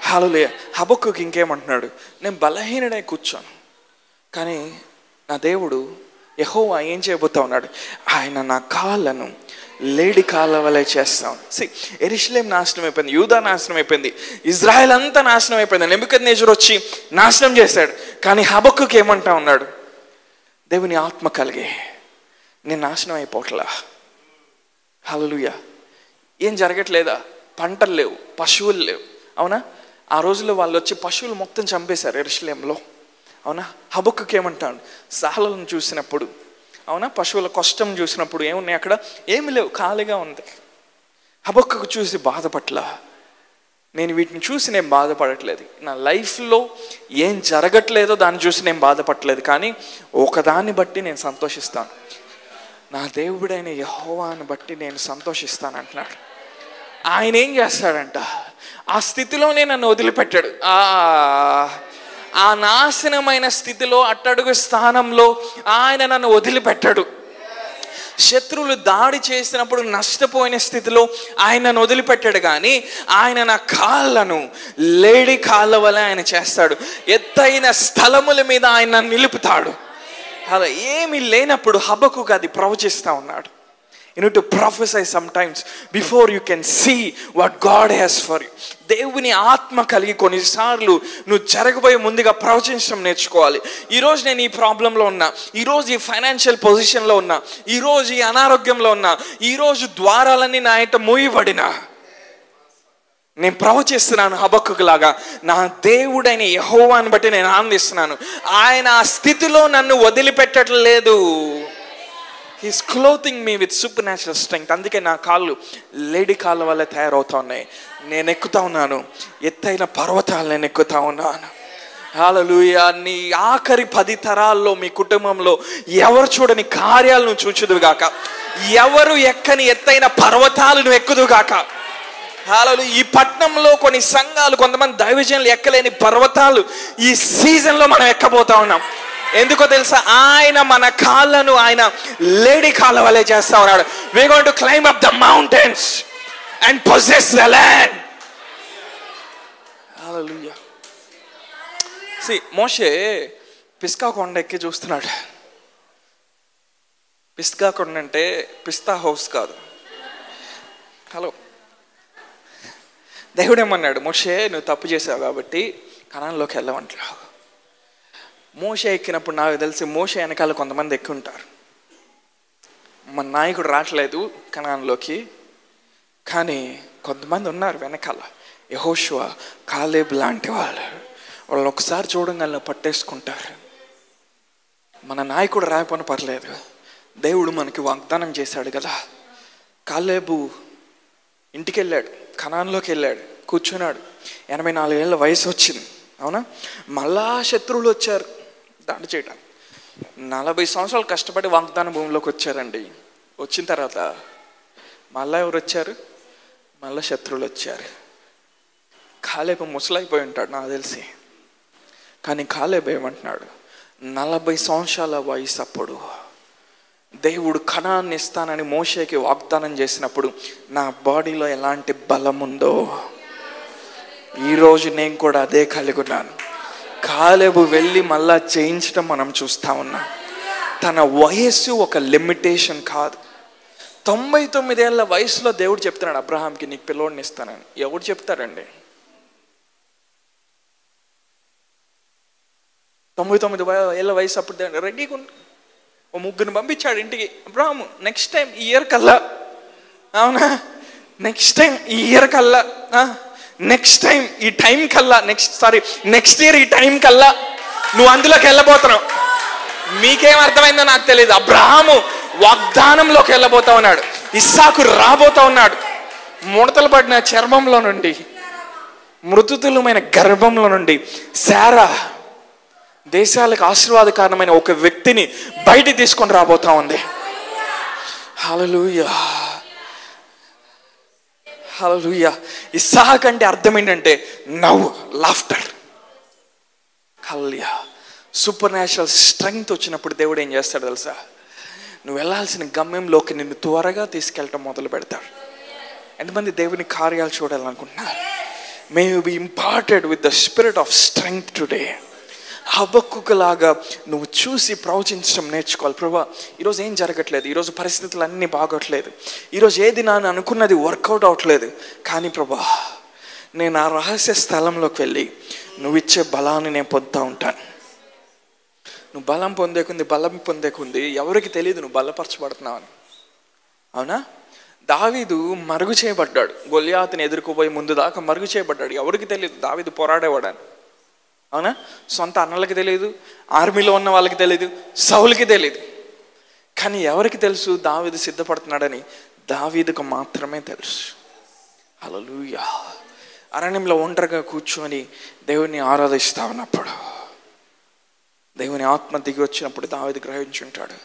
హల్లెలూయా. హబక్కుకు ఇంకేమంటున్నాడు? నేను బలహీనుడై కూర్చోను, కానీ నా దేవుడు యెహోవా ఏం చేయబోతా ఉన్నాడు? ఆయన నా కాళ్ళను లేడి కాళ్ళ వలె చేస్తాను. యెరూషలేం నాశనం అయిపోయింది, యూదా నాశనం అయిపోయింది, ఇజ్రాయెల్ అంతా నాశనం అయిపోయింది, నెబుకద్నెజరు వచ్చి నాశనం చేశాడు. కానీ హబక్కుకు ఏమంటా ఉన్నాడు? దేవుని ఆత్మ కలిగి నేను నాశనం అయిపోవట్లా. హల్లెలూయా. ఏం జరగట్లేదా? పంటలు లేవు, పశువులు లేవు. అవునా? ఆ రోజుల్లో వాళ్ళు వచ్చి పశువులు మొత్తం చంపేశారు యెరూషలేంలో. అవునా? హబక్కుకు ఏమంటాడు? సాలను చూసినప్పుడు, అవునా, పశువుల కష్టం చూసినప్పుడు ఏమున్నాయి అక్కడ? ఏమి లేవు, ఖాళీగా ఉంది. హబక్కుకు చూసి బాధపట్ల, నేను వీటిని చూసి నేను బాధపడట్లేదు, నా లైఫ్లో ఏం జరగట్లేదో దాన్ని చూసి నేను బాధపడట్లేదు, కానీ ఒకదాన్ని బట్టి నేను సంతోషిస్తాను, నా దేవుడైన యెహోవాను బట్టి నేను సంతోషిస్తాను అంటున్నాడు. ఆయన ఏం చేస్తాడంట, ఆ స్థితిలోనే నన్ను వదిలిపెట్టాడు. ఆ నాశనమైన స్థితిలో, అట్టడుగు స్థానంలో ఆయన నన్ను వదిలిపెట్టాడు. శత్రువులు దాడి చేసినప్పుడు నష్టపోయిన స్థితిలో ఆయన నన్ను వదిలిపెట్టాడు, కానీ ఆయన నా కాళ్ళను లేడి కాళ్ళ వల్ల ఆయన చేస్తాడు. ఎత్తైన స్థలముల మీద ఆయన నన్ను నిలుపుతాడు. అలా ఏమీ లేనప్పుడు హబక్కుకు అది ప్రవచిస్తూ ఉన్నాడు. You need to prophesy sometimes before you can see what God has for you. దేవుని ఆత్మ కలిగి కొన్నిసార్లు నువ్వు జరగబోయే ముందుగా ప్రవచించడం నేర్చుకోవాలి. ఈరోజు నేను ఈ ప్రాబ్లంలో ఉన్నా, ఈరోజు ఈ ఫైనాన్షియల్ పొజిషన్లో ఉన్నా, ఈరోజు ఈ అనారోగ్యంలో ఉన్నా, ఈరోజు ద్వారాలన్నీ నా ఇంట మూయబడినా, నేను ప్రవచిస్తున్నాను హబక్కుకు లాగా, నా దేవుడైన యెహోవాను బట్టి నేను ఆనందిస్తున్నాను. ఆయన ఆ స్థితిలో నన్ను వదిలిపెట్టట్లేదు. He's clothing me with supernatural strength. అందుకే నా కాళ్ళు లేడి కాళ్ళ వల్ల తయారవుతా ఉన్నాయి. నేను ఎక్కుతా ఉన్నాను, ఎత్తైన పర్వతాలు నేను ఎక్కుతా ఉన్నాను. హల్లెలూయా. నీ ఆఖరి 10 తరాల్లో మీ కుటుంబంలో ఎవరు చూడని కార్యాలు నువ్వు చూచుదువుగాక, ఎవరు ఎక్కని ఎత్తైన పర్వతాలు నువ్వు ఎక్కుదువుగాక. హల్లెలూయా. ఈ పట్టణంలో కొన్ని సంఘాలు, కొంతమంది దైవజనులు ఎక్కలేని పర్వతాలు ఈ సీజన్లో మనం ఎక్కబోతా ఉన్నాం. ఎందుకో తెలుసా, ఆయన మన కాళ్ళను ఆయన లేడి కాళ్ళ వలె చేస్తా ఉన్నాడు. We are going to climb up the mountains and possess the land. Hallelujah. See, Moshe Pisgah కొండ ఎక్కి చూస్తున్నాడు. పిస్గా కొండ అంటే పిస్తా హౌస్ కాదు. హలో, దేవుడు ఏమన్నాడు, మోషే నువ్వు తప్పు చేసావు కాబట్టి కనాన్లోకి వెళ్ళమంటావు. మోషే ఎక్కినప్పుడు నాకు తెలిసి మోషే వెనకాల కొంతమంది ఎక్కి ఉంటారు. మన నాయకుడు రావట్లేదు కనాన్లోకి, కానీ కొంతమంది ఉన్నారు వెనకాల. యెహోషువ, కాలేబ్ లాంటి వాళ్ళని ఒకసారి చూడంగానే పట్టేసుకుంటారు. మన నాయకుడు రాయపని పర్లేదు, దేవుడు మనకి వాగ్దానం చేశాడు కదా. కాలేబు ఇంటికి వెళ్ళాడు, కనాన్లోకి వెళ్ళాడు, కూర్చున్నాడు. 84 ఏళ్ళ వయసు వచ్చింది, అవునా? మళ్ళా శత్రువులు వచ్చారు దాడి చేయడానికి. 40 సంవత్సరాలు కష్టపడి వాగ్దాన భూమిలోకి వచ్చారండి. వచ్చిన తర్వాత మళ్ళా ఎవరు వచ్చారు? మళ్ళా శత్రువులు వచ్చారు. కాలేబు ముసలైపోయి ఉంటాడు నాకు తెలిసి, కానీ కాలేబు ఏమంటున్నాడు, 40 సంవత్సరాల వయసు అప్పుడు దేవుడు కనాన్ని ఇస్తానని మోషేకి వాగ్దానం చేసినప్పుడు నా బాడీలో ఎలాంటి బలం ఉందో ఈరోజు నేను కూడా అదే కలిగి ఉన్నాను. కాలేబు వెళ్ళి మళ్ళా చేయించడం మనం చూస్తా ఉన్నాం. తన వయస్సు ఒక లిమిటేషన్ కాదు. 99 ఏళ్ళ వయసులో దేవుడు చెప్తున్నాడు అబ్రహాంకి, నీకు పిల్లోడిని ఇస్తానని. ఎవరు చెప్తారండి? 99 ఏళ్ళ వయసు అప్పుడు రెడీగా ఓ 3 పంపించాడు ఇంటికి. అబ్రహాము నెక్స్ట్ టైం ఈ ఇయర్ కల్లా, అవునా, నెక్స్ట్ టైం ఈ ఇయర్ కల్లా, నెక్స్ట్ టైం ఈ టైం కల్లా, నెక్స్ట్ ఇయర్ ఈ టైం కల్లా నువ్వు అందులోకి వెళ్ళబోతున్నావు. మీకేం అర్థమైందో నాకు తెలియదు. అబ్రహాము వాగ్దానంలోకి వెళ్ళబోతా ఉన్నాడు. ఇస్సాకు రాబోతా ఉన్నాడు. ముడతలు పడిన చర్మంలో నుండి, మృతుతులమైన గర్భంలో నుండి శారా దేశాలకు ఆశీర్వాదకారణమైన ఒక వ్యక్తిని బయట తీసుకొని రాబోతా ఉంది. హల్లెలూయా, హల్లెలూయా. ఇస్సాకు అంటే అర్థం ఏంటంటే నవ్వు, లాఫ్టర్. హల్లెలూయా. సూపర్ న్యాచురల్ స్ట్రెంగ్త్ వచ్చినప్పుడు దేవుడు ఏం చేస్తాడు తెలుసా, నువ్వు వెళ్ళాల్సిన గమ్యంలోకి నిన్ను త్వరగా తీసుకెళ్ళటం మొదలు పెడతాడు. ఎంతమంది దేవుని కార్యాలు చూడాలనుకుంటున్నారు? May you be imparted with the spirit of strength today. హబక్కుకు లాగా నువ్వు చూసి ప్రవచించడం నేర్చుకోవాలి. ప్రభా, ఈరోజు ఏం జరగట్లేదు, ఈరోజు పరిస్థితులు అన్నీ బాగోట్లేదు, ఈరోజు ఏది నేను అనుకున్నది వర్కౌట్ అవ్వట్లేదు, కానీ ప్రభా నేను ఆ రహస్య స్థలంలోకి వెళ్ళి నువ్వు ఇచ్చే బలాన్ని నేను పొందుతూ ఉంటాను. నువ్వు బలం పొందేకుంది ఎవరికి తెలియదు నువ్వు బలపరచబడుతున్నావు అని. అవునా? దావీదు మరుగు చేయబడ్డాడు. గొల్యాతుని ఎదుర్కోబోయి ముందు దాకా మరుగు చేయబడ్డాడు. ఎవరికి తెలియదు దావీదు పోరాడేవాడని. అవునా? సొంత అన్నలకి తెలియదు, ఆర్మీలో ఉన్న వాళ్ళకి తెలియదు, సౌలుకి తెలియదు. కానీ ఎవరికి తెలుసు దావీదు సిద్ధపడుతున్నాడని? దావీదుకు మాత్రమే తెలుసు. హల్లెలూయా. అరణ్యంలో ఒంటరిగా కూర్చొని దేవుని ఆరాధిస్తూ ఉన్నప్పుడు దేవుని ఆత్మ దిగి వచ్చినప్పుడు దావీదు గ్రహించుంటాడు,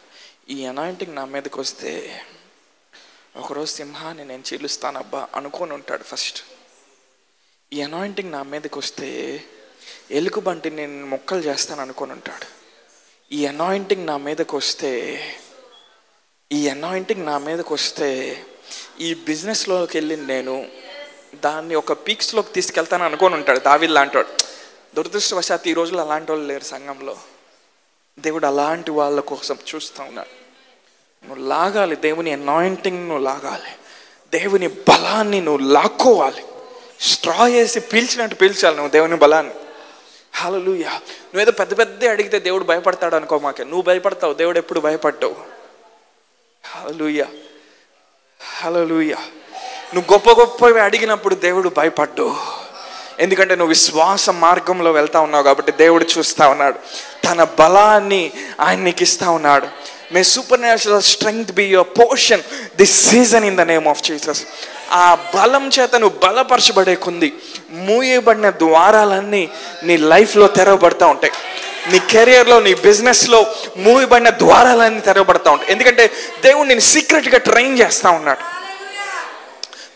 ఈ అనాయింటింగ్ నా మీదకి వస్తే ఒకరోజు సింహాన్ని నేను చీలుస్తానబ్బా అనుకొని ఉంటాడు. ఫస్ట్ ఈ అనాయింటింగ్ నా మీదకి వస్తే ఎలుగుబంటి నేను మొక్కలు చేస్తాను అనుకొని ఉంటాడు. ఈ అనాయింటింగ్ నా మీదకి వస్తే ఈ బిజినెస్లోకి వెళ్ళి నేను దాన్ని ఒక పీక్స్లోకి తీసుకెళ్తాను అనుకొని ఉంటాడు. దావీదు లాంటివాడు. దురదృష్టవశాత్తు ఈ రోజుల్లో అలాంటి వాళ్ళు లేరు సంఘంలో. దేవుడు అలాంటి వాళ్ళ కోసం చూస్తూ ఉన్నాడు. నువ్వు లాగాలి, దేవుని అనాయింటింగ్ నువ్వు లాగాలి, దేవుని బలాన్ని నువ్వు లాక్కోవాలి. స్ట్రా వేసి పీల్చినట్టు పీల్చాలి నువ్వు దేవుని బలాన్ని. హల్లెలూయా. నువ్వేదో పెద్ద పెద్ద అడిగితే దేవుడు భయపడతాడు అనుకో మాకే. నువ్వు భయపడతావు, దేవుడు ఎప్పుడు భయపడ్డావు. హల్లెలూయా, హల్లెలూయా. నువ్వు గొప్ప గొప్పవి అడిగినప్పుడు దేవుడు భయపడ్డావు. ఎందుకంటే నువ్వు విశ్వాస మార్గంలో వెళ్తా ఉన్నావు కాబట్టి దేవుడు చూస్తూ ఉన్నాడు. తన బలాన్ని ఆయన నీకు ఇస్తా ఉన్నాడు. May supernatural strength be your portion this season in the name of Jesus. ఆ బలం చేత నువ్వు బలపరచబడే కొంది మూయబడిన ద్వారాలన్నీ నీ లైఫ్లో తెరవబడతా ఉంటాయి. నీ కెరియర్లో, నీ బిజినెస్లో మూయబడిన ద్వారాలన్నీ తెరవబడతా ఉంటాయి. ఎందుకంటే దేవుడు నేను సీక్రెట్గా ట్రైన్ చేస్తూ ఉన్నాడు.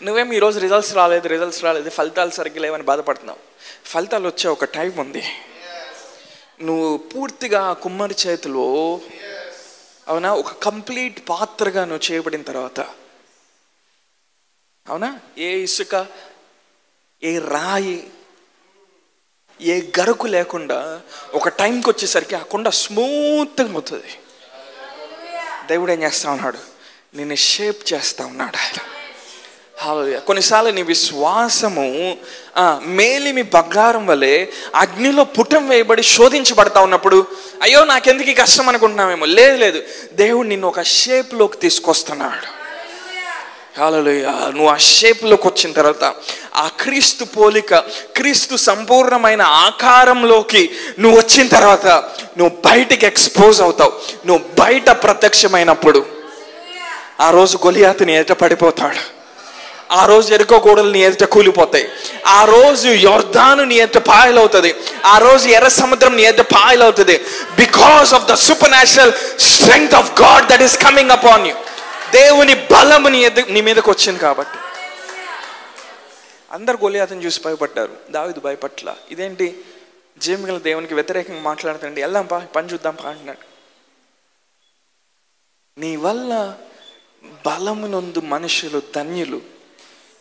నువ్వేమి ఈరోజు రిజల్ట్స్ రాలేదు, ఫలితాలు సరిగ్గా లేవని బాధపడుతున్నావు. ఫలితాలు వచ్చే ఒక టైం ఉంది. నువ్వు పూర్తిగా కుమ్మరి చేతిలో, అవునా, ఒక కంప్లీట్ పాత్రగా నువ్వు చేయబడిన తర్వాత, అవునా, ఏ ఇసుక, ఏ రాయి, ఏ గరకు లేకుండా ఒక టైంకి వచ్చేసరికి ఆ కొండ స్మూత్గా అవుతుంది. దేవుడు ఏం చేస్తా ఉన్నాడు? నిన్ను షేప్ చేస్తా ఉన్నాడు ఆయన. కొన్నిసార్లు నీ విశ్వాసము మేలిమి బంగారం వలె అగ్నిలో పుటం వేయబడి శోధించబడతా ఉన్నప్పుడు అయ్యో నాకెందుకు ఈ కష్టం అనుకుంటున్నామేమో. లేదు, దేవుడు నిన్ను ఒక షేప్లోకి తీసుకొస్తున్నాడు. హల్లెలూయా. నువ్వు ఆ షేప్లోకి వచ్చిన తర్వాత ఆ క్రీస్తు పోలిక, క్రీస్తు సంపూర్ణమైన ఆకారంలోకి నువ్వు వచ్చిన తర్వాత నువ్వు బయటికి ఎక్స్పోజ్ అవుతావు. నువ్వు బయట ప్రత్యక్షమైనప్పుడు ఆ రోజు గొలియాతు నీ ఎదుట పడిపోతాడు. ఆ రోజు ఎరుకో గోడలు నీ ఎదుట కూలిపోతాయి. ఆ రోజు యొర్దాను నీ ఎదుట పాయలవుతుంది. ఆ రోజు ఎర్ర సముద్రం నీ ఎదుట పాయలవుతుంది. Because of the supernatural strength of God that is coming upon you. దేవుని బలము నీ మీదకి వచ్చింది కాబట్టి. అందరు గొలియాతుని చూసి భయపడ్డారు, దావీదు భయపట్ల. ఇదేంటి జేమిగల దేవునికి వ్యతిరేకంగా మాట్లాడుతుండే, వెళ్దాం పా, పని చూద్దాం పా అంటున్నాడు. నీ వల్ల బలమునందు మనుషులు ధన్యులు,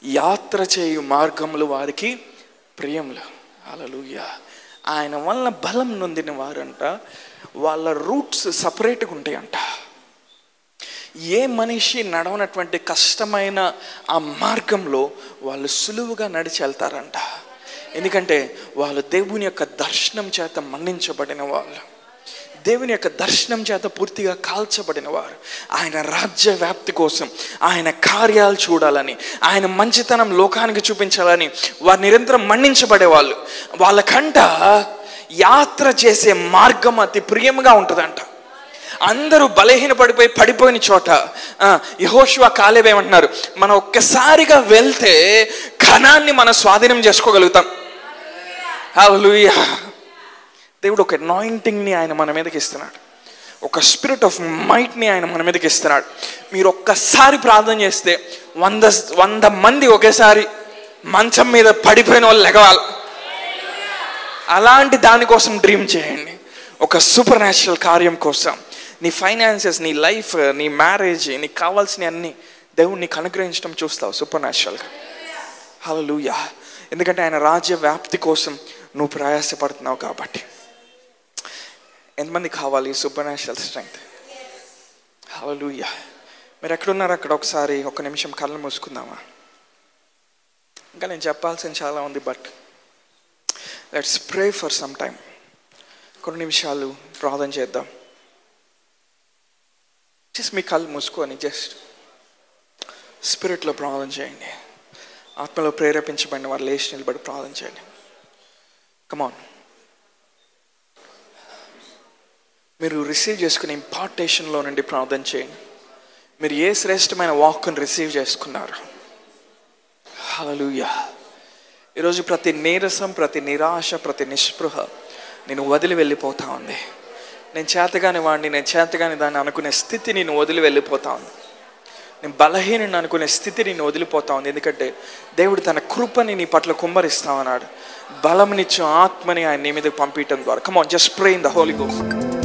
యాత్ర చేయు మార్గములు వారికి ప్రియములు. హల్లెలూయా. ఆయన వల్ల బలం నొందిన వారంట వాళ్ళ రూట్స్ సపరేట్గా ఉంటాయంట. ఏ మనిషి నడవనటువంటి కష్టమైన ఆ మార్గంలో వాళ్ళు సులువుగా నడిచి వెళ్తారంట. ఎందుకంటే వాళ్ళు దేవుని యొక్క దర్శనం చేత మన్నించబడిన వాళ్ళు, దేవుని యొక్క దర్శనం చేత పూర్తిగా కాల్చబడిన వారు. ఆయన రాజ్య వ్యాప్తి కోసం, ఆయన కార్యాలు చూడాలని, ఆయన మంచితనం లోకానికి చూపించాలని వారు నిరంతరం మన్నించబడేవాళ్ళు. వాళ్ళకంట యాత్ర చేసే మార్గం అతి ప్రియంగా ఉంటుందంట. అందరూ పడిపోయిన చోట యెహోషువ కాలేబు ఏమంటున్నారు? మనం ఒక్కసారిగా వెళ్తే కనాన్ని మనం స్వాధీనం చేసుకోగలుగుతాం. హల్లెలూయా. దేవుడు ఒక అనాయింటింగ్ని ఆయన మన మీదకి ఇస్తున్నాడు. ఒక స్పిరిట్ ఆఫ్ మైట్ని ఆయన మన మీదకి ఇస్తున్నాడు. మీరు ఒక్కసారి ప్రార్థన చేస్తే 100 మంది ఒకేసారి మంచం మీద పడిపోయిన వాళ్ళు లెగవాలి. అలాంటి దానికోసం డ్రీమ్ చేయండి. ఒక సూపర్ న్యాచురల్ కార్యం కోసం, నీ ఫైనాన్సెస్, నీ లైఫ్, నీ మ్యారేజ్, నీకు కావాల్సినవి అన్నీ దేవుడు నీకు అనుగ్రహించడం చూస్తావు సూపర్ న్యాచురల్గా. హల్లెలూయా. ఎందుకంటే ఆయన రాజ్య వ్యాప్తి కోసం నువ్వు ప్రయాసపడుతున్నావు కాబట్టి. ఎంతమంది కావాలి సూపర్ న్యాచురల్ స్ట్రెంగ్త్? హల్లెలూయా. మీరు ఎక్కడున్నారు అక్కడ ఒకసారి ఒక నిమిషం కళ్ళు మూసుకుందామా? ఇంకా నేను చెప్పాల్సింది చాలా ఉంది, but let's pray for some time. కొన్ని నిమిషాలు ప్రార్థన చేద్దాం. జస్ట్ మీ కళ్ళు మూసుకొని జస్ట్ స్పిరిట్లో ప్రార్థన చేయండి. ఆత్మలో ప్రేరేపించబడిన వారు లేచి నిలబడి ప్రార్థన చేయండి. కమాన్. మీరు రిసీవ్ చేసుకునే ఇంపార్టేషన్లో నుండి ప్రార్థన చేయండి. మీరు ఏ శ్రేష్టమైన వాక్ను రిసీవ్ చేసుకున్నారు? హల్లెలూయా. ఈరోజు ప్రతి నీరసం, ప్రతి నిరాశ, ప్రతి నిస్పృహ నేను వదిలి వెళ్ళిపోతా ఉంది. నేను చేతగాని వాడిని, నేను చేతగాని దాన్ని అనుకునే స్థితి నేను వదిలి వెళ్ళిపోతా ఉంది. నేను బలహీనని అనుకునే స్థితి నేను వదిలిపోతా ఉంది. ఎందుకంటే దేవుడు తన కృపని నీ పట్ల కుమ్మరిస్తామన్నాడు. బలంనిచ్చు ఆత్మని ఆయన నీ మీద పంపించడం ద్వారా. Come on, just pray in the Holy ghost.